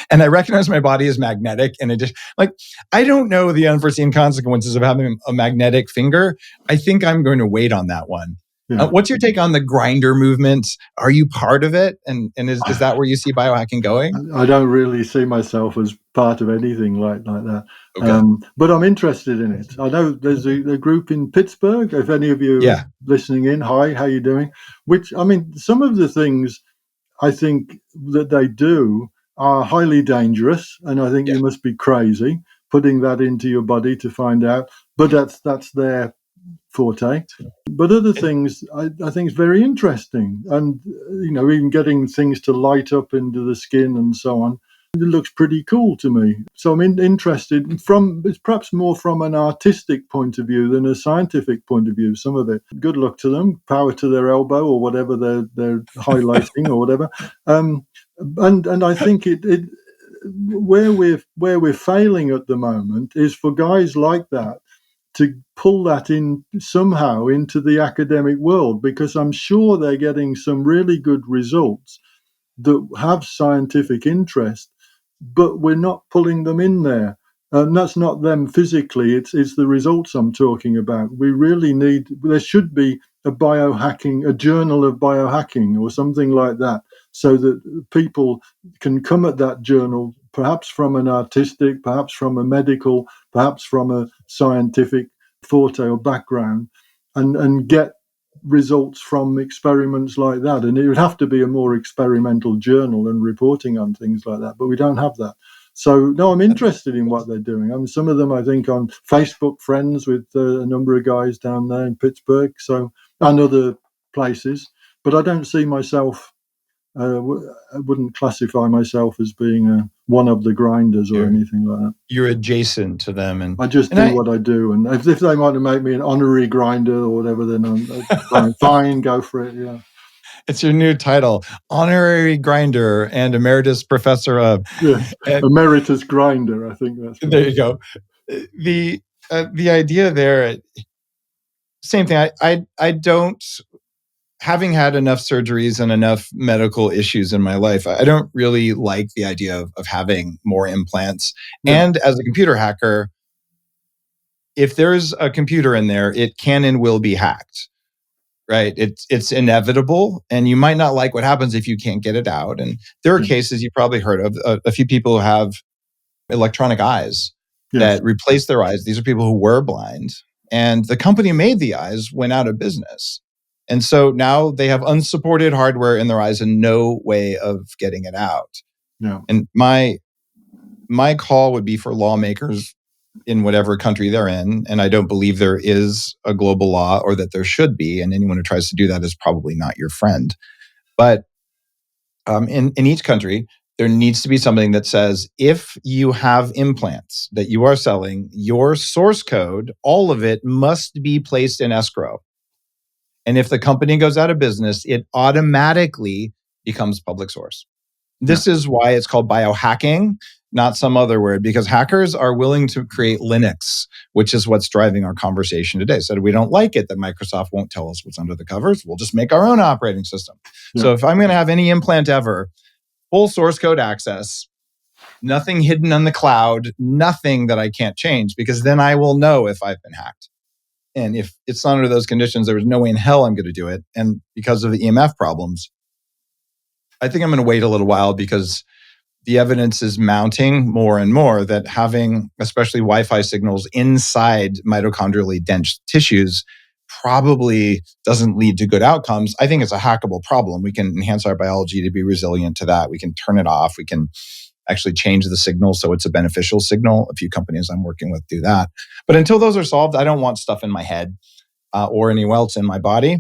And I recognize my body as magnetic. And it just, I don't know the unforeseen consequences of having a magnetic finger. I think I'm going to wait on that one. Yeah. What's your take on the grinder movement? Are you part of it? And is that where you see biohacking going? I don't really see myself as part of anything like that. Okay. But I'm interested in it. I know there's a group in Pittsburgh. If any of you are listening in, hi, how you doing? Which, I mean, some of the things I think that they do are highly dangerous, and I think you must be crazy putting that into your body to find out. But that's their forte. But other things I think is very interesting, and even getting things to light up into the skin and so on. It looks pretty cool to me. So I'm interested it's perhaps more from an artistic point of view than a scientific point of view, some of it. Good luck to them, power to their elbow or whatever they're highlighting or whatever. And I think it where we're failing at the moment is for guys like that to pull that in somehow into the academic world, because I'm sure they're getting some really good results that have scientific interest, but we're not pulling them in there. And that's not them physically, it's the results I'm talking about. We really there should be a journal of biohacking or something like that, so that people can come at that journal, perhaps from an artistic, perhaps from a medical, perhaps from a scientific forte or background, and get results from experiments like that. And it would have to be a more experimental journal and reporting on things like that, but we don't have that. So no, I'm interested in what they're doing. I mean, some of them I think on Facebook friends with a number of guys down there in Pittsburgh, and other places, but I don't see myself, I wouldn't classify myself as being one of the grinders or anything like that. You're adjacent to them, and I just do what I do. And if they want to make me an honorary grinder or whatever, then I'm fine, go for it. Yeah, it's your new title: honorary grinder and emeritus professor of. Yes, emeritus grinder. I think that's right. There you go. The idea there, same thing. I don't. Having had enough surgeries and enough medical issues in my life, I don't really like the idea of having more implants. Yeah. And as a computer hacker, if there's a computer in there, it can and will be hacked, right? It's inevitable, and you might not like what happens if you can't get it out. And there are cases you've probably heard of, a few people who have electronic eyes that replace their eyes. These are people who were blind, and the company who made the eyes went out of business. And so now they have unsupported hardware in their eyes and no way of getting it out. Yeah. And my call would be for lawmakers in whatever country they're in. And I don't believe there is a global law, or that there should be. And anyone who tries to do that is probably not your friend. But in each country, there needs to be something that says, if you have implants that you are selling, your source code, all of it must be placed in escrow. And if the company goes out of business, it automatically becomes public source. This is why it's called biohacking, not some other word, because hackers are willing to create Linux, which is what's driving our conversation today. So we don't like it that Microsoft won't tell us what's under the covers. We'll just make our own operating system. Yeah. So if I'm going to have any implant ever, full source code access, nothing hidden on the cloud, nothing that I can't change, because then I will know if I've been hacked. And if it's not under those conditions, there was no way in hell I'm going to do it. And because of the EMF problems, I think I'm going to wait a little while, because the evidence is mounting more and more that having especially Wi-Fi signals inside mitochondrially dense tissues probably doesn't lead to good outcomes. I think it's a hackable problem. We can enhance our biology to be resilient to that. We can turn it off. We can actually change the signal so it's a beneficial signal. A few companies I'm working with do that. But until those are solved, I don't want stuff in my head or anywhere else in my body.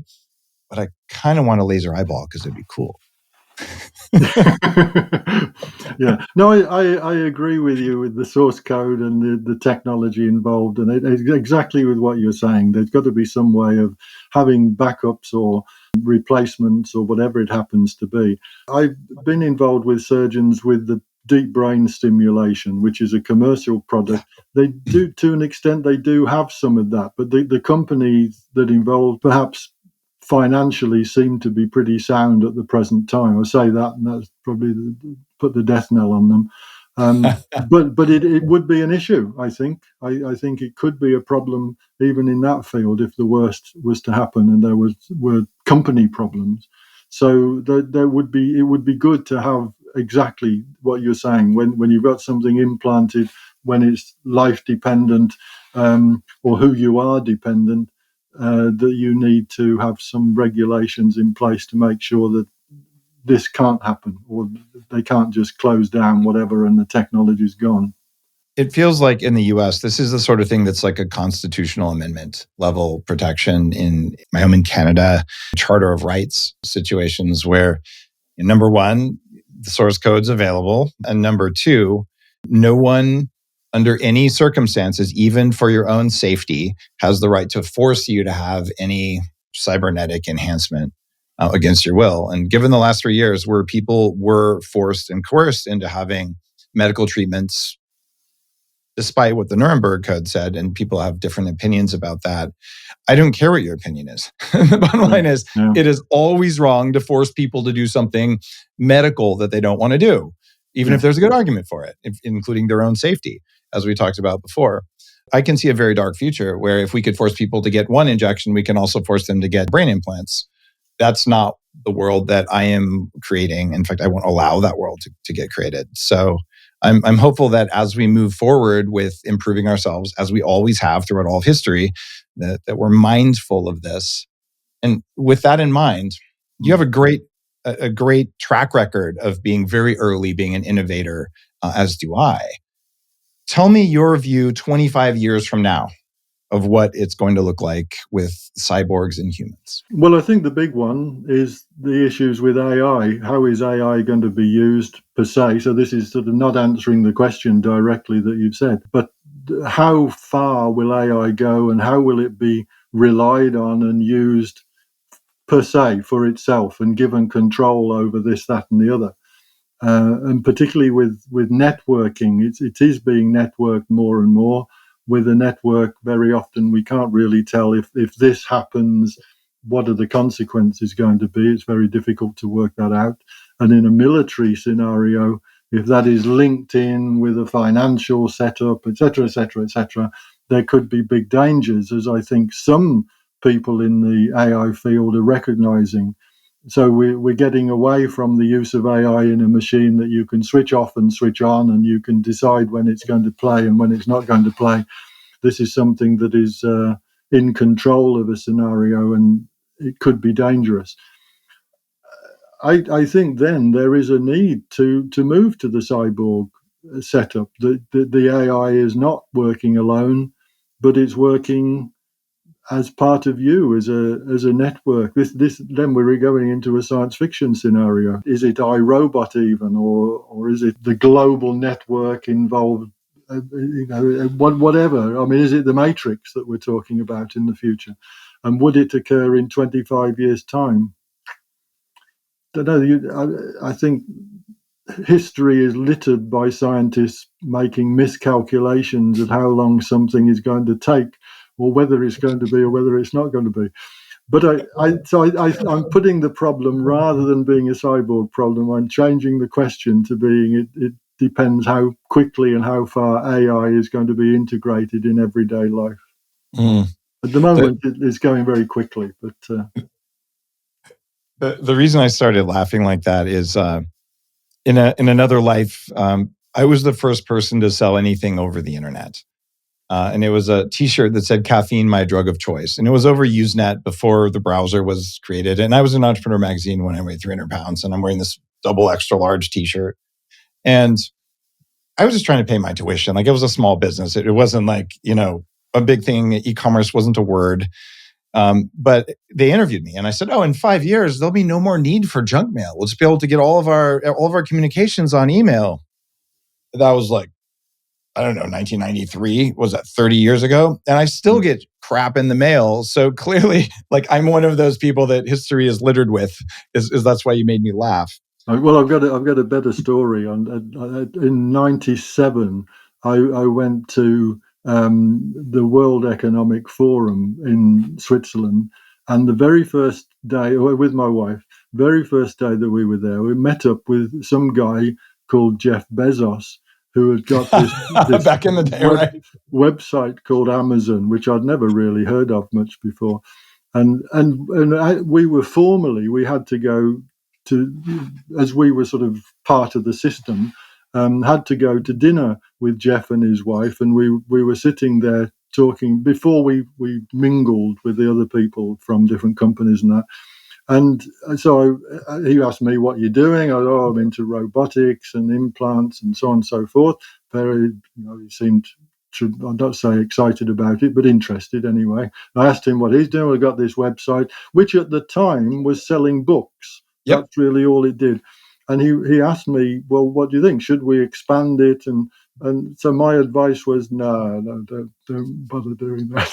But I kind of want a laser eyeball because it'd be cool. Yeah, no, I agree with you with the source code and the technology involved, and it's exactly with what you're saying. There's got to be some way of having backups or replacements or whatever it happens to be. I've been involved with surgeons with the deep brain stimulation, which is a commercial product. They do, to an extent, they do have some of that, but the companies that involve perhaps financially seem to be pretty sound at the present time. I say that, and that's probably put the death knell on them. But it would be an issue, I think. I think it could be a problem even in that field if the worst was to happen and there were company problems. So it would be good to have exactly what you're saying when you've got something implanted, when it's life dependent or who you are dependent. That you need to have some regulations in place to make sure that this can't happen, or they can't just close down whatever and the technology's gone. It feels like in the US, this is the sort of thing that's like a constitutional amendment level protection. In my home in Canada, Charter of Rights situations where, number one, the source code's available. And number two, no one under any circumstances, even for your own safety, has the right to force you to have any cybernetic enhancement against your will. And given the last 3 years where people were forced and coerced into having medical treatments, despite what the Nuremberg Code said, and people have different opinions about that, I don't care what your opinion is. The bottom line is, It is always wrong to force people to do something medical that they don't want to do, even if there's a good argument for it, including their own safety, as we talked about before. I can see a very dark future where if we could force people to get one injection, we can also force them to get brain implants. That's not the world that I am creating. In fact, I won't allow that world to get created. So I'm hopeful that as we move forward with improving ourselves, as we always have throughout all of history, that we're mindful of this. And with that in mind, you have a great track record of being very early, being an innovator, as do I. Tell me your view 25 years from now of what it's going to look like with cyborgs and humans. Well, I think the big one is the issues with AI. How is AI going to be used per se? So this is sort of not answering the question directly that you've said, but how far will AI go and how will it be relied on and used per se for itself and given control over this, that, and the other? And particularly with networking, it is being networked more and more. With a network, very often we can't really tell if this happens, what are the consequences going to be? It's very difficult to work that out. And in a military scenario, if that is linked in with a financial setup, etc., etc., etc., there could be big dangers, as I think some people in the AI field are recognizing. So we're getting away from the use of AI in a machine that you can switch off and switch on, and you can decide when it's going to play and when it's not going to play. This is something that is in control of a scenario, and it could be dangerous. I think then there is a need to move to the cyborg setup. The AI is not working alone, but it's working as part of you as a network. This then we're going into a science fiction scenario. Is it iRobot even, or is it the global network involved? Whatever. I mean, is it the Matrix that we're talking about in the future? And would it occur in 25 years' time? I don't know. I think history is littered by scientists making miscalculations of how long something is going to take, or whether it's going to be, or whether it's not going to be. But I'm putting the problem, rather than being a cyborg problem, I'm changing the question to being depends how quickly and how far AI is going to be integrated in everyday life. Mm. At the moment, it's going very quickly, but the reason I started laughing like that is in another life, I was the first person to sell anything over the internet. And it was a T-shirt that said "Caffeine, my drug of choice," and it was over Usenet before the browser was created. And I was in Entrepreneur Magazine when I weighed 300 pounds, and I'm wearing this double extra large T-shirt. And I was just trying to pay my tuition. Like, it was a small business. It wasn't like, a big thing. E-commerce wasn't a word. But they interviewed me, and I said, "Oh, in 5 years, there'll be no more need for junk mail. We'll just be able to get all of our communications on email." That was like, I don't know, 1993. Was that 30 years ago? And I still get crap in the mail. So clearly, like, I'm one of those people that history is littered with. Is that's why you made me laugh. Well, I've got a better story. In '97, I went to the World Economic Forum in Switzerland, and the very first day with my wife, very first day that we were there, we met up with some guy called Jeff Bezos, who had got this Back in the day, right? website called Amazon, which I'd never really heard of much before. And we had to go to, as we were sort of part of the system, had to go to dinner with Jeff and his wife, and we were sitting there talking before we mingled with the other people from different companies and that. And so he asked me, "What you're doing?" I'm into robotics and implants and so on and so forth. Very, he seemed, I'd not say excited about it, but interested anyway. I asked him what he's doing. I got this website, which at the time was selling books. Yep. That's really all it did. And he asked me, "Well, what do you think? Should we expand it?" And so my advice was, no, don't bother doing that.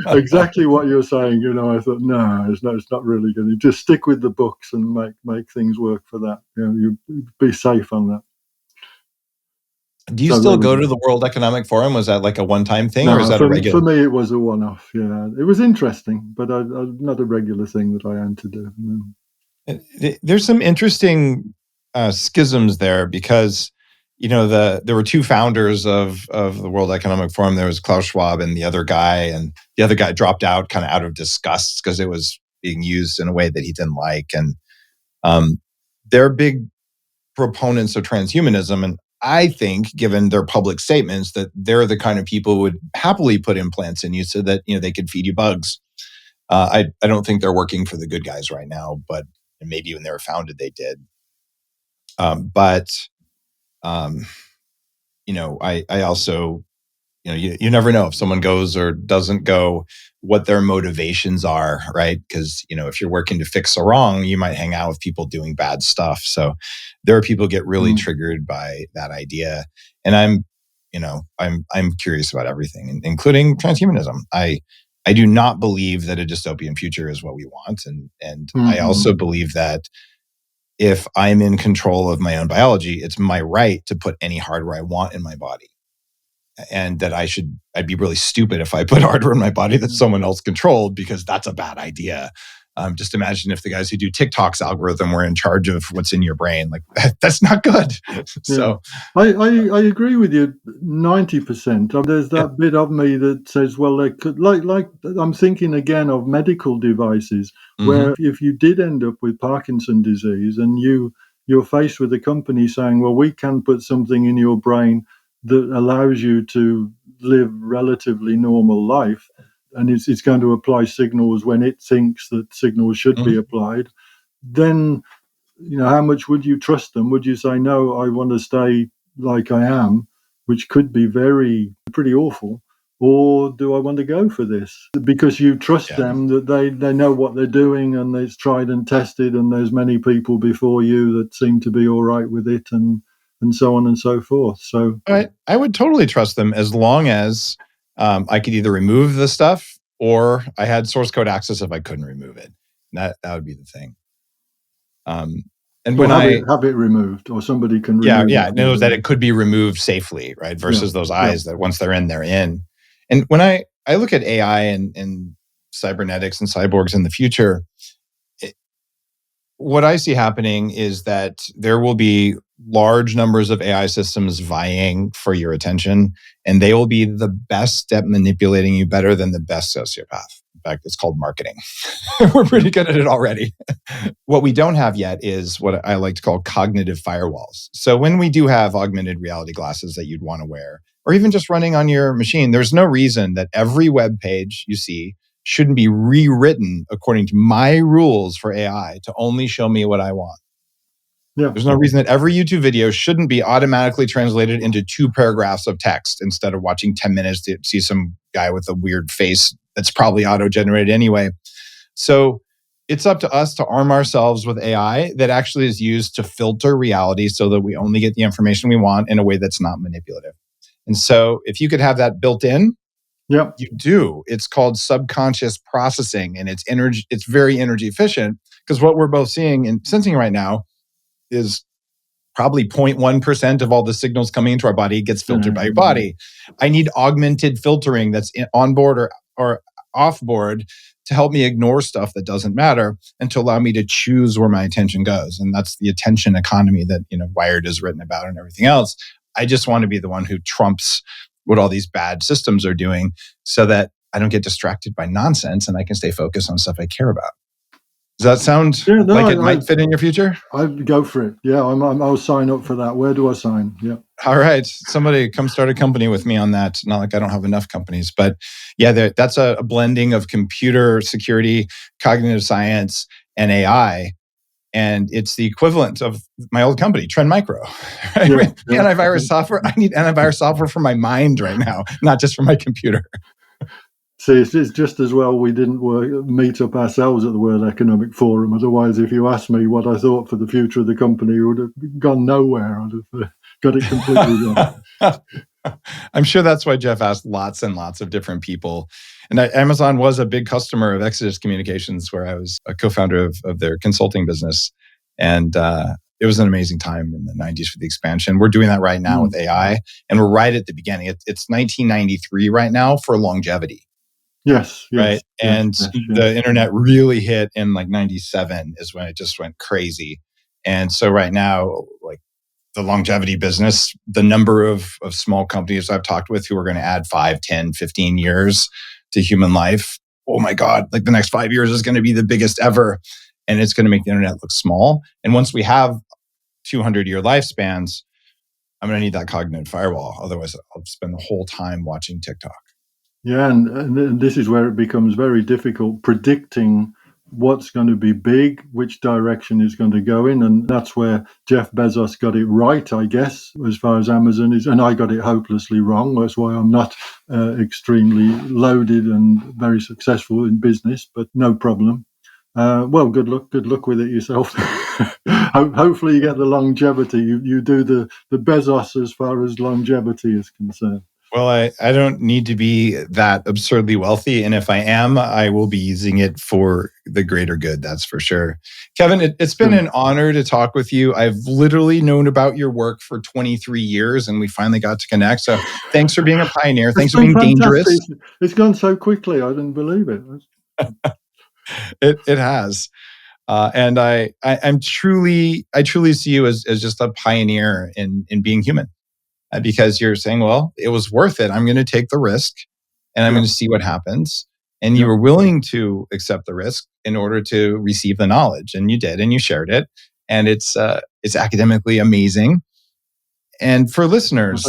Exactly what you're saying. I thought, no, it's not really good. You just stick with the books and make things work for that. You be safe on that. Do you still go to the World Economic Forum? Was that like a one-time thing, or is that a regular? For me, it was a one-off. Yeah, it was interesting, but not a regular thing that I had to do. No. There's some interesting schisms there because, there were two founders of the World Economic Forum. There was Klaus Schwab and the other guy, and the other guy dropped out kind of out of disgust because it was being used in a way that he didn't like. And they're big proponents of transhumanism. And I think, given their public statements, that they're the kind of people who would happily put implants in you so that, they could feed you bugs. I don't think they're working for the good guys right now, but maybe when they were founded, they did. I also, you never know if someone goes or doesn't go, what their motivations are, right? Because, if you're working to fix a wrong, you might hang out with people doing bad stuff. So there are people who get really triggered by that idea. And I'm curious about everything, including transhumanism. I do not believe that a dystopian future is what we want. And I also believe that if I'm in control of my own biology, it's my right to put any hardware I want in my body. And that I'd be really stupid if I put hardware in my body that someone else controlled, because that's a bad idea. Just imagine if the guys who do TikTok's algorithm were in charge of what's in your brain. Like, that's not good. So I agree with you 90%. There's that bit of me that says, well, they could, like I'm thinking again of medical devices where if you did end up with Parkinson's disease and you're faced with a company saying, well, we can put something in your brain that allows you to live relatively normal life, and it's going to apply signals when it thinks that signals should be applied, then, how much would you trust them? Would you say, no, I want to stay like I am, which could be pretty awful, or do I want to go for this? Because you trust them that they know what they're doing and it's tried and tested and there's many people before you that seem to be all right with it and so on and so forth. So I would totally trust them as long as I could either remove the stuff or I had source code access if I couldn't remove it. That would be the thing. And when have it removed, or somebody can remove it. Knows that it could be removed safely, right? Versus those eyes that once they're in, they're in. And when I look at AI and cybernetics and cyborgs in the future, what I see happening is that there will be large numbers of AI systems vying for your attention, and they will be the best at manipulating you better than the best sociopath. In fact, it's called marketing. We're pretty good at it already. What we don't have yet is what I like to call cognitive firewalls. So when we do have augmented reality glasses that you'd want to wear, or even just running on your machine, there's no reason that every web page you see shouldn't be rewritten according to my rules for AI to only show me what I want. Yeah. There's no reason that every YouTube video shouldn't be automatically translated into 2 paragraphs of text instead of watching 10 minutes to see some guy with a weird face that's probably auto-generated anyway. So it's up to us to arm ourselves with AI that actually is used to filter reality so that we only get the information we want in a way that's not manipulative. And so if you could have that built in, Yeah. you do. It's called subconscious processing, and it's very energy efficient, because what we're both seeing and sensing right now is probably 0.1% of all the signals coming into our body gets filtered by your body. I need augmented filtering that's on board or off board to help me ignore stuff that doesn't matter and to allow me to choose where my attention goes. And that's the attention economy that, Wired has written about and everything else. I just want to be the one who trumps what all these bad systems are doing so that I don't get distracted by nonsense and I can stay focused on stuff I care about. Does that sound like it might fit in your future? I'd go for it. Yeah, I'll sign up for that. Where do I sign? Yeah. All right. Somebody come start a company with me on that. Not like I don't have enough companies, but yeah, that's a blending of computer security, cognitive science, and AI. And it's the equivalent of my old company, Trend Micro. Right? Antivirus software. I need antivirus software for my mind right now, not just for my computer. See, it's just as well we didn't meet up ourselves at the World Economic Forum. Otherwise, if you asked me what I thought for the future of the company, it would have gone nowhere. I'd have got it completely wrong. I'm sure that's why Jeff asked lots and lots of different people. And Amazon was a big customer of Exodus Communications, where I was a co-founder of their consulting business. And it was an amazing time in the 90s for the expansion. We're doing that right now with AI. And we're right at the beginning. It's 1993 right now for longevity. Yes. Right. And the internet really hit in like 97 is when it just went crazy. And so right now, like the longevity business, the number of small companies I've talked with who are going to add 5, 10, 15 years to human life. Oh my God, like the next 5 years is going to be the biggest ever. And it's going to make the internet look small. And once we have 200-year lifespans, I'm going to need that cognitive firewall. Otherwise, I'll spend the whole time watching TikTok. Yeah, and this is where it becomes very difficult predicting what's going to be big, which direction is going to go in. And that's where Jeff Bezos got it right, I guess, as far as Amazon is. And I got it hopelessly wrong. That's why I'm not extremely loaded and very successful in business, but no problem. Well, good luck with it yourself. Hopefully you get the longevity. You do the Bezos as far as longevity is concerned. Well, I don't need to be that absurdly wealthy. And if I am, I will be using it for the greater good. That's for sure. Kevin, it's been an honor to talk with you. I've literally known about your work for 23 years and we finally got to connect. So thanks for being a pioneer. Thanks for being dangerous. It's gone so quickly. I didn't believe it. It has. And I truly see you as just a pioneer in being human. Because you're saying, well, it was worth it. I'm going to take the risk and I'm going to see what happens. And you were willing to accept the risk in order to receive the knowledge. And you did, and you shared it. And it's academically amazing. And for listeners,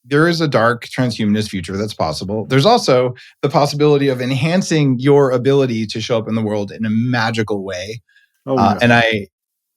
there is a dark transhumanist future that's possible. There's also the possibility of enhancing your ability to show up in the world in a magical way. And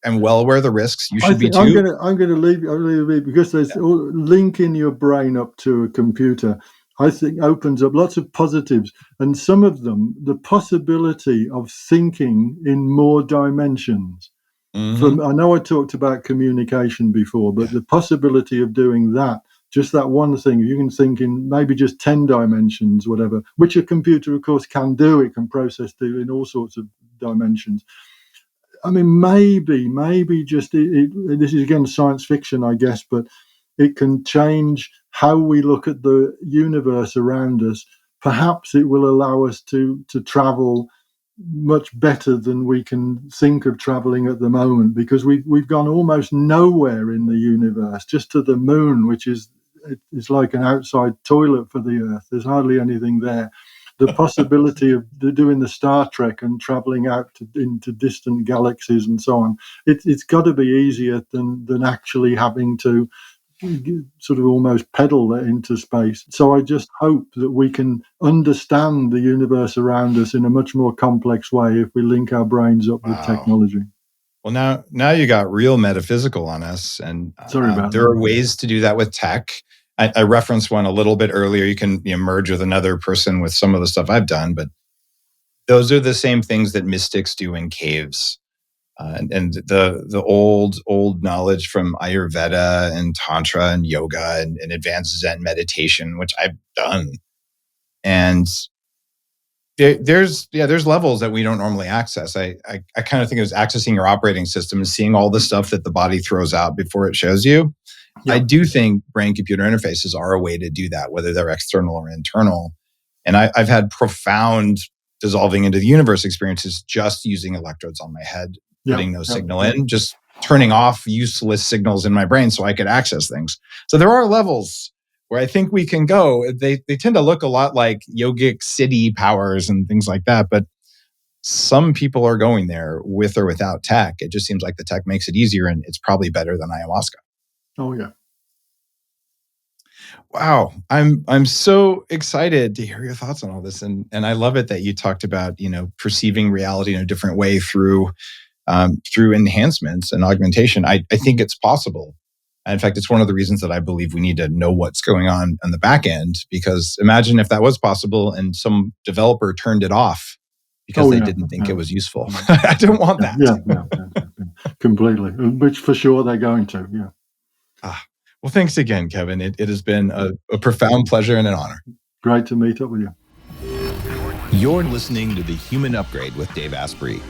I'm well aware of the risks. You should be too. I'm going to leave because there's linking your brain up to a computer. I think opens up lots of positives, and some of them, the possibility of thinking in more dimensions. Mm-hmm. I know I talked about communication before, but the possibility of doing that, just that one thing, you can think in maybe just 10 dimensions, whatever, which a computer, of course, can do. It can process in all sorts of dimensions. I mean, maybe just this is again science fiction, I guess, but it can change how we look at the universe around us. Perhaps it will allow us to travel much better than we can think of traveling at the moment, because we've gone almost nowhere in the universe, just to the moon, which is like an outside toilet for the Earth. There's hardly anything there. The possibility of doing the Star Trek and traveling out into distant galaxies and so on, it's got to be easier than actually having to sort of almost pedal into space. So I just hope that we can understand the universe around us in a much more complex way if we link our brains up with technology. Well, now you got real metaphysical on us, and Sorry about there that. are ways to do that with tech. I referenced one a little bit earlier. You can merge with another person with some of the stuff I've done, but those are the same things that mystics do in caves. And the old knowledge from Ayurveda and Tantra and yoga and advanced Zen meditation, which I've done. And there's levels that we don't normally access. I kind of think it was accessing your operating system and seeing all the stuff that the body throws out before it shows you. Yeah. I do think brain-computer interfaces are a way to do that, whether they're external or internal. And I've had profound dissolving into the universe experiences just using electrodes on my head, putting no signal in, just turning off useless signals in my brain so I could access things. So there are levels where I think we can go. They tend to look a lot like yogic city powers and things like that, but some people are going there with or without tech. It just seems like the tech makes it easier, and it's probably better than ayahuasca. Oh yeah. Wow. I'm so excited to hear your thoughts on all this. And I love it that you talked about, perceiving reality in a different way through enhancements and augmentation. I think it's possible. In fact, it's one of the reasons that I believe we need to know what's going on the back end, because imagine if that was possible and some developer turned it off because they didn't think it was useful. I don't want that. Yeah, completely. Which for sure they're going to, yeah. Well, thanks again, Kevin. It has been a profound pleasure and an honor. Great to meet up with you. You're listening to The Human Upgrade with Dave Asprey.